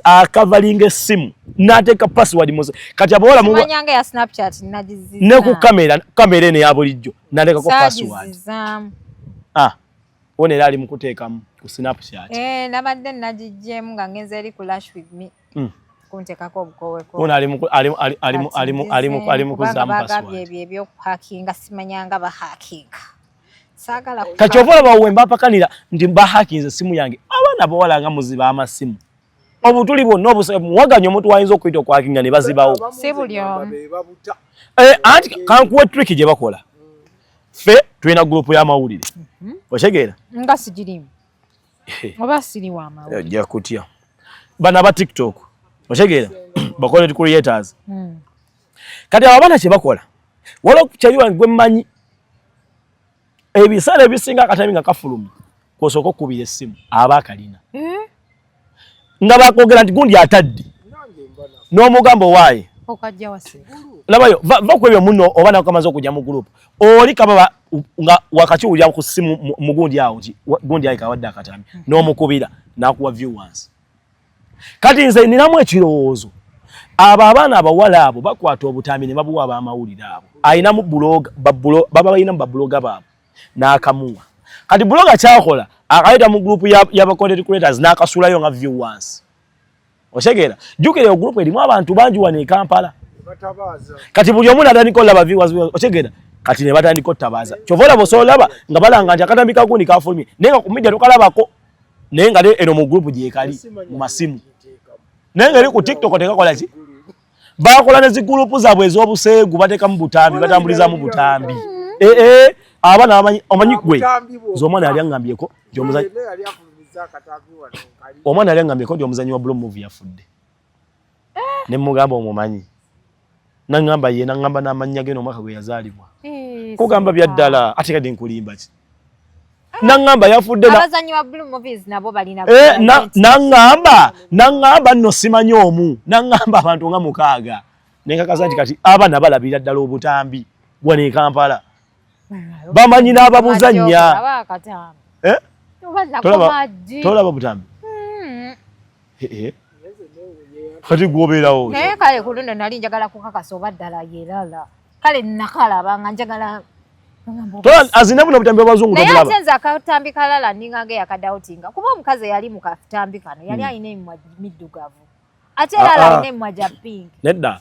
akavalinga essimu n'ateeka password muze kati abawala mumanyanga ya Snapchat nagiziza ne ku kamera eno ya bulijjo n'ateekako password wona era ali mu kuteekamu ku Snapchat nabadde nagijjemu nga ngenze eri ku Lash with me kunteekako obukoweko wona ali mu kuzzaamu password ebyo ebyokuhakinga simanyanga bahakinga saagala kati oba olaba wembapakanira nti bahakinze essimu yange abaana bawala nga muziba amasimu obutuli bwonna muwaganya omuntu wayinza okuyita okwakinga ne bazibawo si buli omu anti kankuwa trick gye bakola ffe tulina gurupu y'amawulire otegeera nga sigirimu oba siri w'amawulire ojja kutya bano aba TikTok otegeera ba content creators kati abo abaana kye bakola waliwo kyaliwa gwe mmanyi ebisaala ebisinga akatabi nga kafulumye kwosooka okukubira essimu aba akalina nga bakogera nti gundi atadde n'omugamba owaaye okajja wase labayo va kwebyo muno oba nakamaze okujja mu group oli kababa nga wakakiwulira ku ssimu mu gundi awo gundi ayi kawadde akatambi n'omukubira n'akuwa viewers kati nze ninamu ekirowoozo abo abaana abawala abo bakwata obutambi ne babuwa ab'amawulire abo ayinamu baba balinamu babuloga baabo n'akamuwa kati buloga kyakola akayita mu group y'aba content creators n'akasulayo nga viewers otegeera jjukira group erimu abantu bangi wano e Kampala kati buli omu natandika olaba viewers otegeera kati ne batandika ottabaza kyova olaba osobola olaba nga balanga nti akatambi kagundi kafulumye naye nga ku media tokalabako naye nga eno mu group gyekali mu masimu naye nga eri ku TikTok tekakola ki bakola ne zigurupu zaabwe ez'obuseegu bateekamu butambi batambulizaamu butambi abaana omanyi gwe z'omwana yali aŋŋambyeko omwana yali aŋŋambyeko nti omuzanyi wa Blue Movie yafudde ne mugamba omumanyi naŋŋamba ye naŋŋamba n'amannya ge n'omwaka gwe yazaalibwa kugamba bya ddala ate kadde nkulimba ki naŋŋamba yafudde abazanyi wa Blue Movies nabo balina naŋŋamba nno simanyi omu naŋŋamba abantu nga 6 nenkakasa nti kati abaana balabirira ddala obutambi wano e Kampala bamanyi n'ababuzannya tolaba butambi kati gwobeerawo naye kale ku luno nali njagala kukakasa oba ddala yerala kale nakalaba nga njagala azina buno butambi abazungu naye atenza akatambi kalala ningage yakadautinga kuba omukazi yali mu katambi kano yali alina emimwa middugavu ate lala alina emimwa gya pink nedda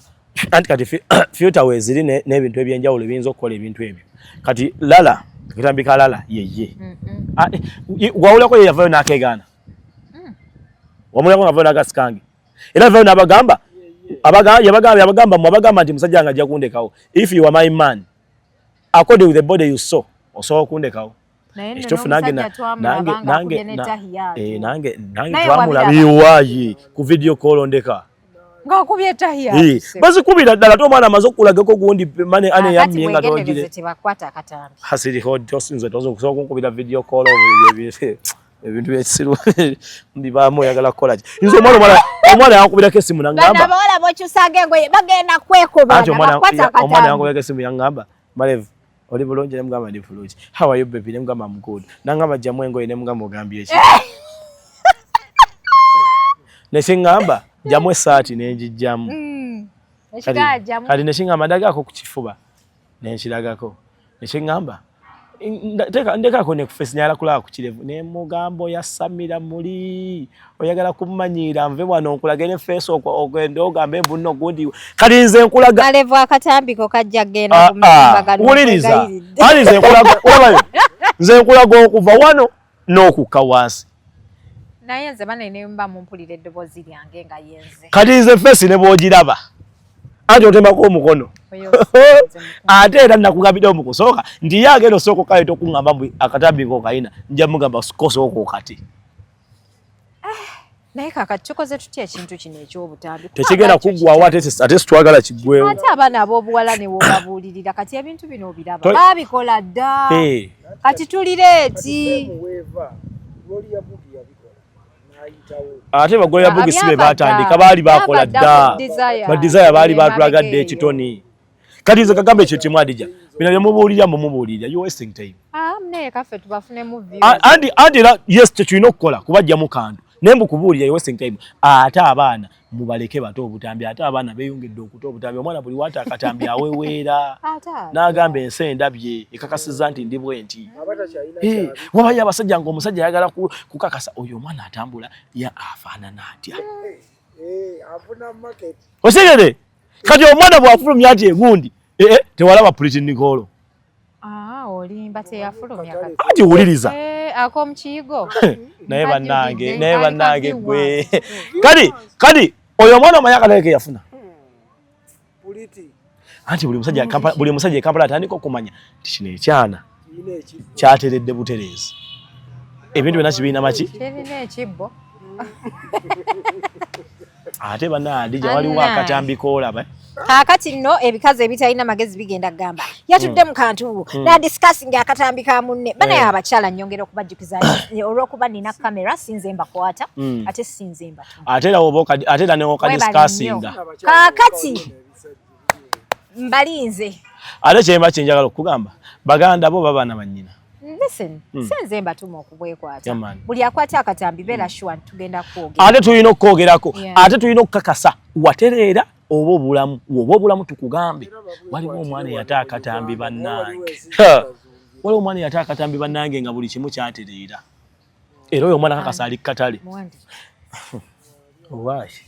anti kati filter we ziri n'ebintu ebyenjawulo ebiyinza okukola ebintu ebyo kati lala akatambi kalala yeye wawulako ye yavayo n'akeegaana wamulako ngavayo n'agasikange era avayo n'abagamba yabagamba nti musajja nga ajja kundekawo if you are my man according with the body you saw osobola okundekawo ekituufu nange twamulabiwaayi ku video call ndeka ngakubye tahiya bazikubira ddala te omwana amaze okulagako gundi mane ane yammye nga togire tebakwata akatambi hasiriho tosinze tosobola kunkubira video call ebintu byekisiru ndibamu oyagala kukola ki nze omwana yankubirako esimu nangamba abawala bokyusaga engoye bagenda kwekubana bakwata akatambi omwana yankubirako esimu yangamba Malevu oli bulungi ne mugamba ndi bulungi how are you baby ne mugamba I'm good nangamba jamu engoye ne mugamba ogambye ki neshingamba jamu esaati nenjijjamu kati neshingamba ndagako ku kifuba nenshiragako neshingamba ndekako ne kufesi nyala kulaba ku kirevu ne mugambo yasamira muli oyagala kumanyira nve wano nkulaga ne face ogende ogambe embunno gundi kati nze nkulaga Malevu akatambiko kajja genda kumbaga uliriza ali nze nkulaga obayo nze nkulaga okuva wano n'okukka wansi naye nze banene mba mumpulira eddoboozi lyange nga yenze kati nze face ne bwogiraba anti otembako omukono ate era nakugambidde omukusooka nti ye agenda osooka okaleeta okuŋŋamba mbu akatambi k'okayina nja mugamba kosooka okati naye kakati tukoze tutya ekintu kino ekyobutambi tekigenda kuggwawo ate situwagala kiggwewo ate abaana ab'obuwala ne wobabuulirira kati ebintu bino obiraba baabikola dda kati tulireeti ate bagole ya bugisi be batandika baali bakola dda badesire baali batulagadde ekitoni kati nze kagambe ekyo kimu Adija bino byemubuulirira mumubuulirira you wasting time naye kaffe tubafunemu anti era yes tetulina okukola kubajjamu kandu naye mbukubuulira you wasting time ate abaana mubaleke bato obutambi ate abaana beeyongedde okuta obutambi omwana buli wata akatambi aweweera n'agamba ensi endabye ekakasizza nti ndi bwenti wabayo abasajja ng'omusajja ayagala kukakasa oyo omwana atambula ya afaanana atya osigere kati omwana bw'afulumya ati egundi tewalaba Pretty Nicole olimba teyafulumya ati wuliriza ak'omukiyigo naye bannange gwe kati oyo omwana omanyi akaleke yafuna anti buli musajja e Kampala atandika okumanya nti kino ekyana kyateredde butereezi ebintu byonna kibiina maki kirina ekibbo ate bannadija waliwo akatambi koolaba kaakati nno ebikazi ebitalina magezi bigenda kugamba yatudde mu kantu nadiscussing akatambi ka munne banaye abakyala nnyongera okubajjukiza olw'okuba nina kamera sinze mbakwata ate sinze mbatu ate era neokadiscussinga kaakati mbalinze ate kyemba kyenjagala okugamba baganda bo babaana bannyina listen sinze mbatuma okubwekwata buli akwata akatambi beera sure tugenda kwogera ate tulina okwogerako ate tulina okukakasa watereera oba obulamu tukugambe waliwo omwana eyata akatambi bannange nga buli kimu kyatereera era oyo omwana kakasa ali katale owaayi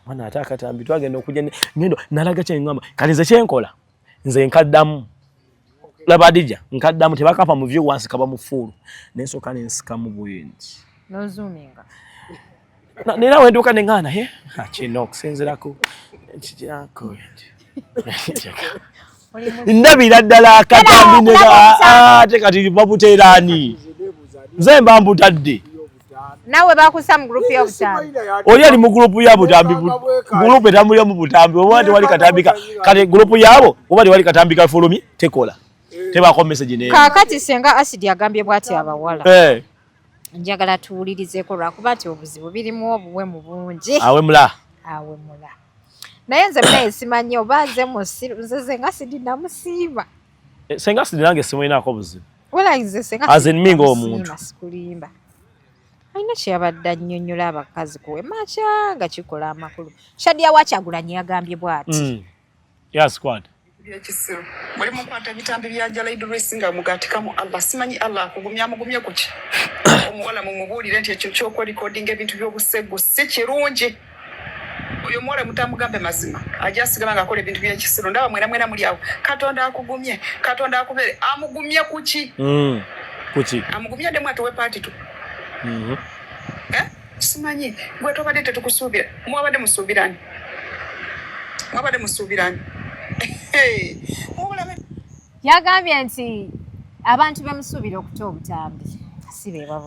mwana ate akatambi twagenda okujja ngendo nalaga kyeŋŋamba kati nze kyenkola nze nkaddamu laba Adija nkaddamu tebakapa mu vyo wansi kaba mu fuulu nensooka nensikamu bwenti nozoominga nera wenduka neŋŋaana kino okusinzirako kikirako ndabira ddala akatambi ate kati babuteeraani nze mba mbutadde nawe bakusa mu group y'obutambi oli ali mu group ya butambi group etambulira mu butambi oba tewali katambika kati group yabo oba tewali katambika fulumi tekola tebako message ne kaakati senga Acid agambye bwati abawala njagala tuwulirizeeko lwakuba nti obuzibu birimu obuwemu bungi awe mula naye nze naye simanyi oba nze musiru nze senga Acid namusiima senga Acid nange simulinaako buzibu wala nze senga as in mingo omuntu sikulimba alina kyeyabadde annyonnyola abakazi kuwe makya nga kikola amakulu Shadia Wachagulanyi yagambye bwati yes squad Byekisiru muri mu kwata bitambi bya Jalaid Racinga mugatikamu Allah simanyi Allah kugumya mugumye kuki omuwala mu mubulire nti ekyo kyoko recording ebintu by'obusegu si kirungi oyo mwala mutamugambe mazima ajasigala nga akola ebintu by'ekisiru ndaba mwena muli awo Katonda akugumye Katonda akubere amugumye kuki kuki amugumye demu atowe party tu simanyi gwe tobadde tetukusuubira mwabadde musuubirani yagambye nti abantu bamusuubira okuta obutambi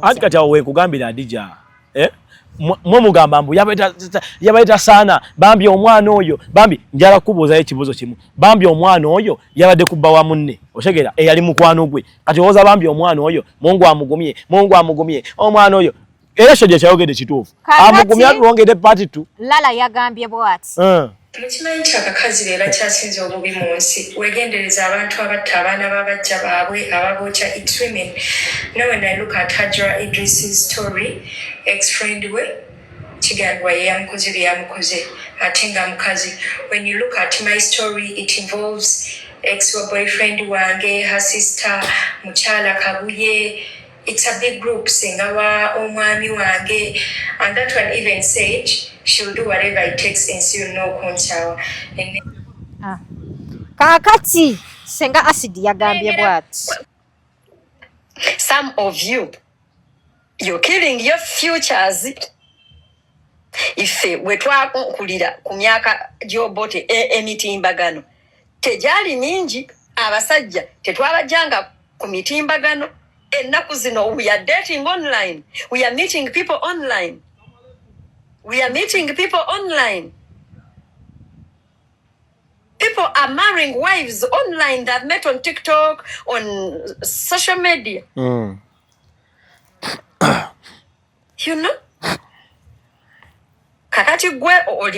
anti kati awo wekugambira Adija mwe mugamba mbu yabaita sana bambi omwana oyo bambi njala kubuuzayo ekibuuzo kimu bambi omwana oyo yabadde kubba wa munne otegera eyali mukwano gwe kati owoza bambi omwana oyo Mungu amugumye omwana oyo era kyo gye kyayogedde kituufu amugumye atulongedde party tu Lala yagambye bw'ati Mukimanyi nti akakazi beera kyasinze obubi mu nsi wegendereza abantu abatta abaana b'abajja baabwe ababookya It's women. Now when I look at Hajra Idris's story, ex-friend we kigambibwa ye yamukoze bye yamukoze ate nga mukazi. When you look at my story, it involves ex-boyfriend wange, her sister, mukyala Kabuye. It's a big group, Sengawa, omwami wange, and that one even said she'll do whatever it takes and still no konchawa. Kakati senga acid yagambye bwati. Some of you're killing your futures. Ife wetwakulira ku myaka gy'obote emitimbagano tejali mingi abasajja tetwabajjanga ku mitimbagano. Ennaku zino we are dating online. We are meeting people online. People are marrying wives online that met on TikTok, on social media. You know? Kakati gwe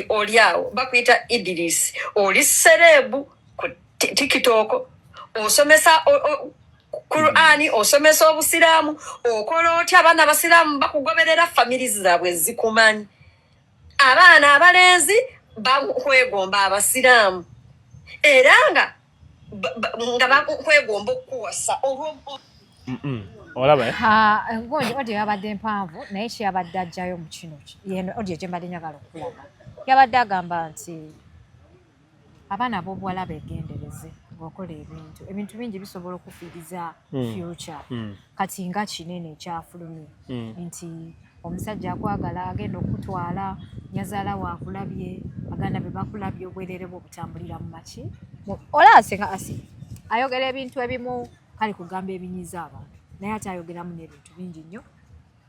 oliawo bakwita Idris. Oli serebu ku TikTok. Osomesa Qur'ani osomesa obusiramu okola otya abaana abasiramu bakugoberera families zaabwe zikumanyi abaana abalenzi bakwegomba abasiramu era nga bakwegomba okuwasa olaba ngondi odi yabadde mpanvu naye kyabadde ajjayo mu kino yeno odi gyembadde njagala okulaga yabadde agamba nti abaana b'obuwala begendereze okola ebintu bingi bisobola okufiiriza future kati nga kinene ekyafulumye nti omusajja akwagala agenda okutwala nyazaala waakulabye aganda be bakulabye obwerere bwe obutambulira mu maki olaase nga asi ayogera ebintu ebimu kale kugamba ebinyiza abantu naye ate ayogeramu n'ebintu bingi nnyo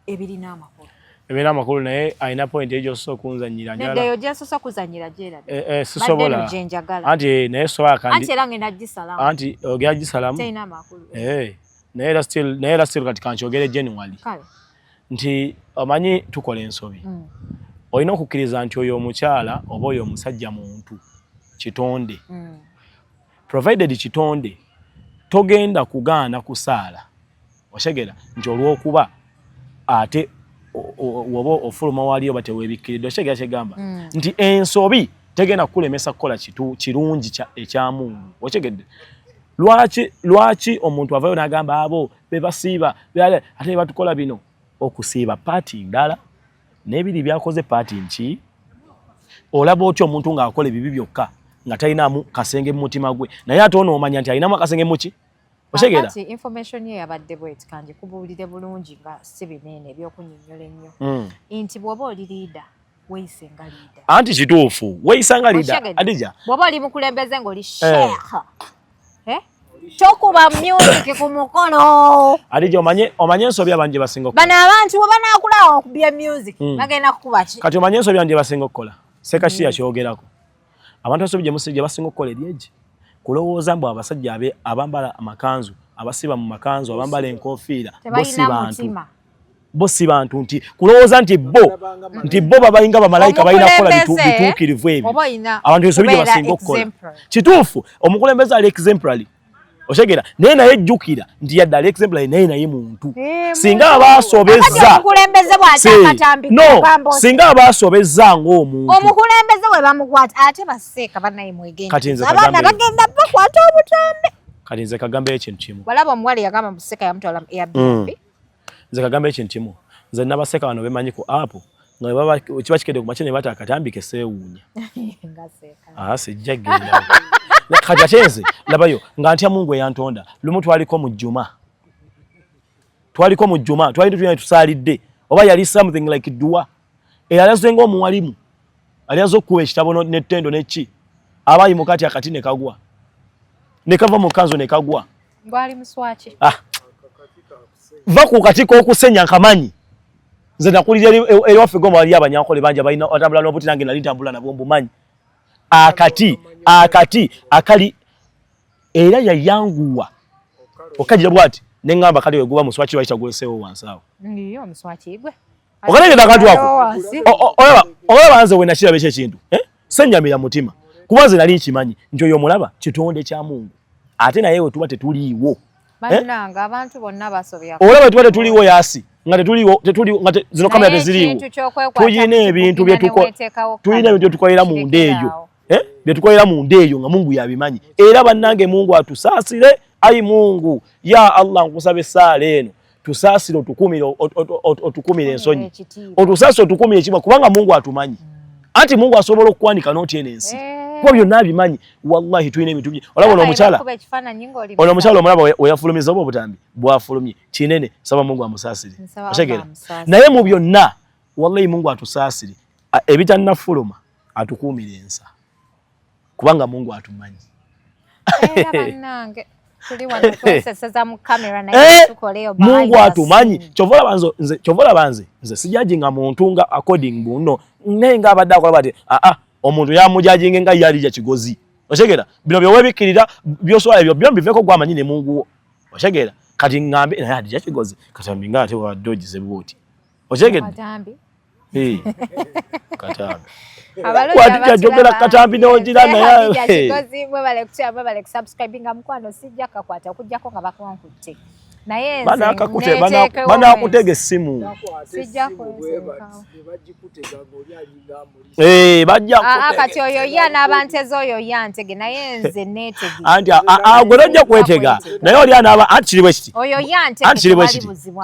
ebirina amakulu naye alina point egyososa okunzanyira neddeyo gyensosa okuzanyira gyera sisobola anti naye sobola kandi anti era ngenda gisalamu anti ogera gisalamu terina amakulu naye era still kati kankyogere genuinely nti omanyi tukola ensobi olina okukkiriza nti oyo omukyala oba oyo omusajja muntu kitonde provided kitonde togenda kugaana kusaala otegera nti olw'okuba ate woba ofuluma waliyo bateweebikkiridde otegera kyegamba nti ensobi tegenda kukulemesa kukola kirungi ekyamungu otegedde lwaki omuntu avayo n'agamba abo bebasiiba ate ne batukola bino okusiiba paati ndala n'ebiri byakoze paati nki olaba otya omuntu ng'akola ebibi byokka nga talinamu kasenge mu mutima gwe naye ate onoomanya nti alinamu akasenge muki otegera kati information ye yabadde bweti kanje kubuulire bulungi nga si binene ebyokunnyonnyola ennyo nti bw'oba oli liida weeyise nga liida anti kituufu weeyisa nga liida Adija bw'oba oli mukulembeze ng'oli sheekha tokuba music ku mukono Adija omanye ensobi abangi basinga okukola bano abantu bwe banaakulaba okubya music bagenda kukuba ki kati omanye ensobi abangi basinga okukola sekasi yakyogerako abantu ensobi gye basinga okukola eryegi kulowooza mbu abasajja abambala amakanzu abasiba mu makanzu abambala enkofiira bo si bantu nti kulowooza nti bo babayinga bamalayika balina kukola bituukirivu ebyo abantu ensobi gye basinga okukola kituufu omukulembeze ali exemplary Oshegera naye jjukira nti yadda example naye muntu singa abasobezza singa abasobezza ng'omuntu omukulembeze we bamukwata ate baseeka bannaye mwegendeza abaana bagenda bakwata obutambe kati nze kagamba ekintu kimu walaba omuwala yagamba museka yamutwala Airbnb nze kagamba ekintu kimu nze nabaseka bano bemanyi ku app nga baba kiba kikedde ku makya ne bata akatambike seewuunya sijja genda kati atenze labayo nga ntya Mungu eyantonda lumu twaliko mu Juma twali tusaalidde oba yali something like dua eyalaze ng'omuwalimu aliazo okukuba ekitabo n'ettendo n'eki abayi mukati akati ne kagwa ne kava mu kanzo ne kagwa ngwali muswaki va ku katiko okusenya nkamanyi nze nakulira eri waffe goma wali abanyankole banja balina otambula n'obuti nange nali ntambula nabwo mbumanyi akati akali era yayanguwa okajira bwati nengamba kali weguba muswaki waita gulesewo wansawo ndiyo muswaki igwe okalengera kantu wako olaba banze we nakira beche kintu senyamira mutima kubanze nali nkimanyi njo yo mulaba kitonde kya Mungu ate naye we tuba tetuliwo bananga abantu bonna basobya olaba tuba tetuliwo yasi nga tetuliwo nga zino kamera teziliwo tuyina ebintu bye tukolera mu ndeeyo byetukolera mu ndeeyo nga Mungu yabimanyi era bannange Mungu atusaasire ayi Mungu ya Allah nkusaba esaala eno tusaasire otukumire ensonyi otusaasire otukumire ekibwa kubanga Mungu atumanyi anti Mungu asobola okukwanika n'oti eno ensi kuba byonna abimanyi wallahi tuyina ebintu bye olaba ono omukyala omulaba weyafulumiza oba obutambi bwafulumye kinene saba Mungu amusaasire otegera naye mu byonna wallahi Mungu atusaasire ebitannafuluma atukuumire ensa kubanga Mungu atumanyi Mungu atumanyi kyovola banze nze sijajinga muntu nga according buno nenga abadde akola bati omuntu yamujajinga nga yalija kigozi otegera bino byowebikirira byoswala ebyo byombi veko gwamanyi ne Mungu wo otegera kati ngambe naye alija kigozi katambi nga ate wa dojize bwoti otegera katambi Wadija jogera katambi n'ogira naye bale subscribinga mukwano sijja kakwata okujjako nga bakuwankute naye bana akutega essimu sijja bajja kati oyo ya n'abantezo oyo yantege naye nze neetege anti gwe tojja kwetega naye oli anaaba anti kiri bwe kiti oyo yantege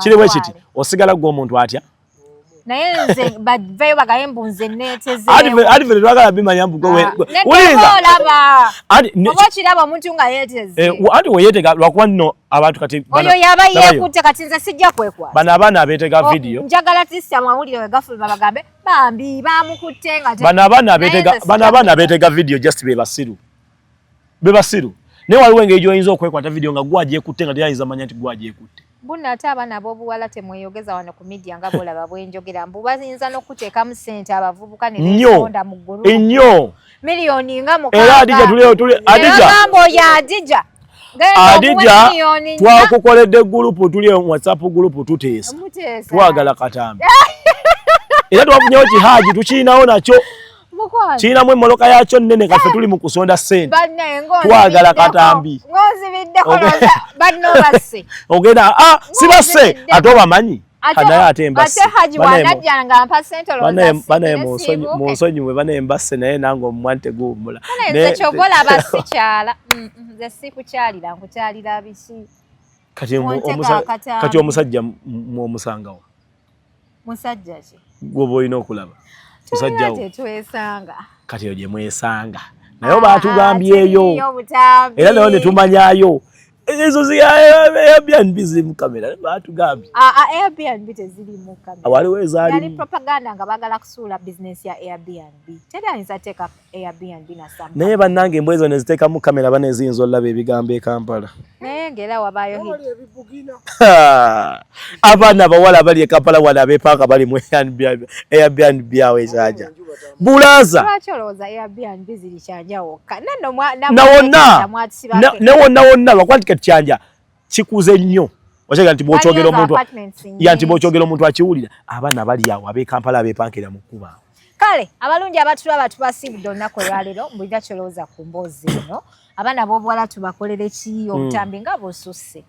kiri bwe kiti osigala gwe omuntu atya naye nze baveyo bagaye mbunze neeteze adi vele twagala bimanya mbugo uliza oba kiraba omuntu nga yeeteze adi weyeetega lwakuba nno abantu kati oyo yaba yeekutte kati nze sijja kwekwasa bano abaana abeetega vidiyo njagala tisya mawulire we gafuluma bagambe bambi bamukutte nga bano abaana abeetega vidiyo just bebasiru naye waliwo engeri gyoyinza okwekwata vidiyo nga gwagyekutte nga teyayinza manya nti gwagyekutte bunna ate abaana ab'obuwala temweyogeza wano ku media nga bolaba bwenjogera mbu bayinza n'okuteekamu ssente abavubuka ne beesonda mu ggulu ennyo miliyoni nga era Adija twakukoledde gurupu tuli WhatsApp gurupu tuteesa twagala katambi era twafunyewo kihaji tukirinawo nakyo kirinamu emmoloka yakyo nnene kaffe tuli mu kusonda ssente twagala katambi ogenda sibasse ate obamanyi naye ate munsonyiwe banaye mbasse naye nange omumwani teguwummula kati omusajja mwomusangawo gwoba olina okulaba musajjawo kati eyo gye mwesanga naye oba tugambyeyo era nayo ne tumanyayo ezo zi Airbnb ziri mu kamera batugambye Airbnb teziri mu kamera waliwo ezaalimu yali propaganda nga bagala kusuula business ya Airbnb teri ayinza teeka Airbnb na sama naye bannange embwa ezo ne ziteeka mu kamera bane eziyinza olaba ebigambo e Kampala naye ng'era wabaayo abaana abawala bali e Kampala wano abeepaaka bali mu Airbnb awo ekyanja bulaza lwaki olowooza Airbnb ziri kyanja wokka ne wonna lwakuba nti kyanja kikuze nnyo okyogera nti bw'okyogera omuntu akiwulira abaana bali awo ab'e Kampala abeepankira mu kkuba Kale abalungi abatulaba tubasibudde olunaku olwaleero mbulira kyolowooza ku mboozi eno abaana b'obuwala tubakolere ki obutambi nga bw'osusse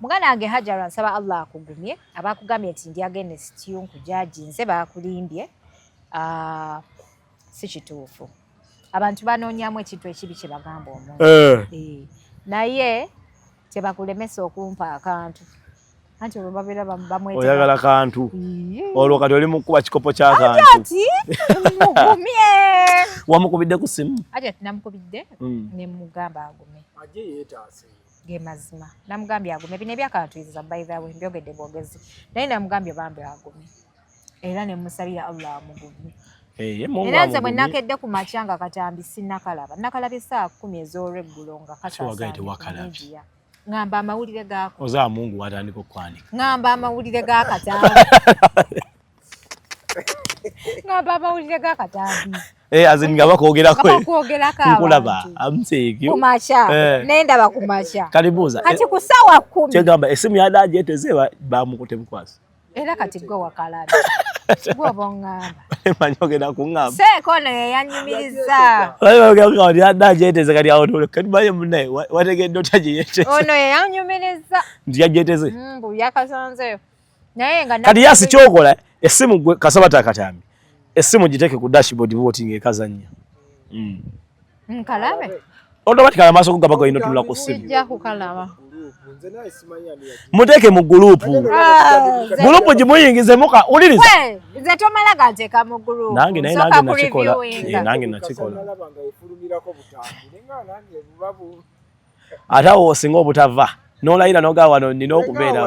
muganda wange Hajara nsaba Allah akugumye abakugambye nti ndi agende sitiyu nkujaginze bakulimbye si kituufu abantu banoonyamu ekintu ekibi kye bagamba omuntu naye tebakulemesa okumpa akantu anti olwo babeera bamwetega oyagala kantu olwo kati oli mukuba kikopo ky'akantu ati mugumye wamukubidde ku simu ati namukubidde ne mugamba agume aje yeetaase ge mazima namugambye agume bino ebyakantuiza by the way mbyogedde bwogezi naye namugambye bambe agume era ne musabira Allah amugumye era nze bwe nakedde ku makya nga katambi sinnakalaba nakalabye essaawa 10 ez'olweggulo nga kasaasaanyi ngamba amawulire gaako oza Mungu watandika okwanika ngamba amawulire ga katambi ngamba amawulire ga katambi azini nga bakwogerako nkulaba amseekyo kumakya nendaba kumakya kalibuuza kati ku ssaawa 10 kyegamba esimu ya Daaji eteze bamukute bukwasi era kati gwe wakalabi gwe bongamba manyogera kuŋŋamba seeko no yeyanyumiriza ya Daaji eteze kati awo kati baye munaye wategedde otya gye yeteze ono yeyanyumiriza nti yagyeeteze mbu yakasanzeyo naye nga kati yasi kyokola esimu gwe Kasabata akatambi esimu giteeke ku dashboard voting ekazanya nkalabe automatically amaaso kugaba go inotula ku simu ijja kukalaba muteeke mu gulupu gulupu gimuyingize muka uliriza nze tomala ganteka mu gulupu nange nakikola nange nakikola ate awo osinga obutava nolayira noga wano nina okubeera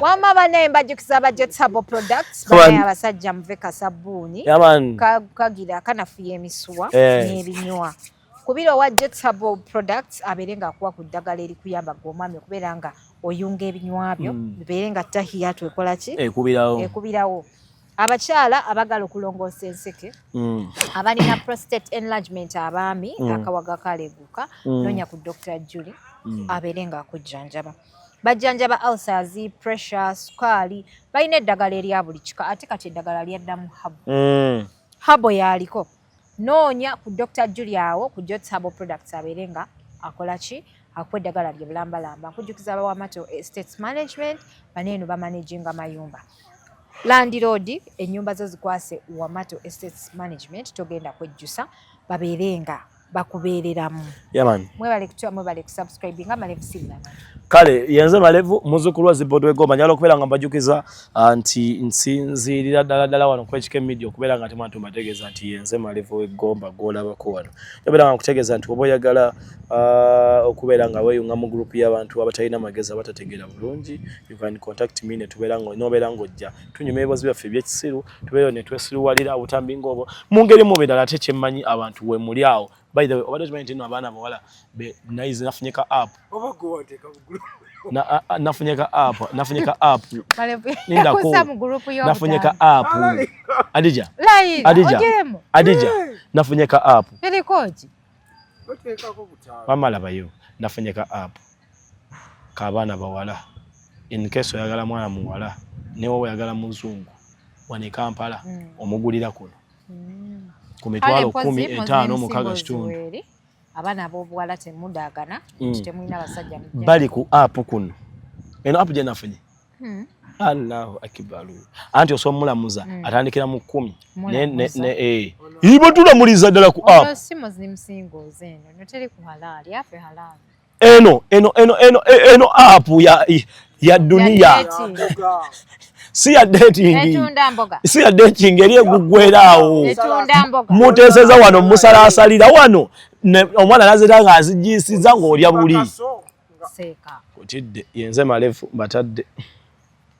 wama bane mbajjukiza ba Jets Herbal Products bane abasajja muveka sabbuuni kagira kanafuya emisuwa n'ebinywa kubira wa Jets Herbal Products aberenga akuwa ku ddagala erikuyamba gw'omwami okubeera nga oyunga ebinywa byo bibeere nga tahiyatu ekola ki ekubirawo abakyala abagala okulongoosa enseke abalina prostate enlargement abaami akawaga kaleguka noonya ku Dr. Julie abeere nga akujjanjaba bajjanjaba ulcers pressure sukaali balina eddagala erya buli kika ate kati eddagala lyaddamu habo yaliko noonya ku Dr. Julie awo ku Jets Herbal Products abeere nga akola ki akuwa eddagala lye bulambalamba nkujjukiza abawamato estates management baneeno bamanaginga mayumba Land Road ennyumba zo zikwase Wamato Estates Management togenda kwejjusa babeerenga bakubeereramu mwebale kutya mwebale kusubscribe nga Malevu Sibila kale yenze Malevu muzukulwa zibodo egomba nyalo okubeera nga mbajukiza nti nsinzirira ddala wano ku HK Media okubeera nga temantu mbategeeza nti yenze Malevu egomba golabako wano yabeera nga kutegeeza nti oba oyagala okubeera nga weeyunga mu group y'abantu abatalina magezi abatategeera bulungi you can contact me ne tubeera nga nobeera ng'ojja tunyuma ebibozi byaffe eby'ekisiru tubeera ne twesiruwalira obutambi ng'obwo mu ngeri mu bendala ate kyemmanyi abantu we muli awo by the way obadde tumanyi nti abaana bawala naize nafunyeka app nafunyeka app nafunyeka app Adija nafunyeka app wamala bayo nafunyeka app k'abaana bawala in case oyagala mwana muwala newe oyagala muzungu wane Kampala omugulira kuno ku mitwalo 15 mukaga kitundu abaana b'obuwala temudagana temulina basajja bali ku app kuno eno app gye nafunye Allahu akbar anti osomulamuza atandikira mu 10 ibo tulamuliza ddala ku app simo zimsingo zeno noteri ku halali afe halali eno app ya dunia si ya dating eri egugwerawo muteseza wano musalasalira wano omwana nazeta nga azijisiza ng'olya buli seka kutidde yenze Malevu batadde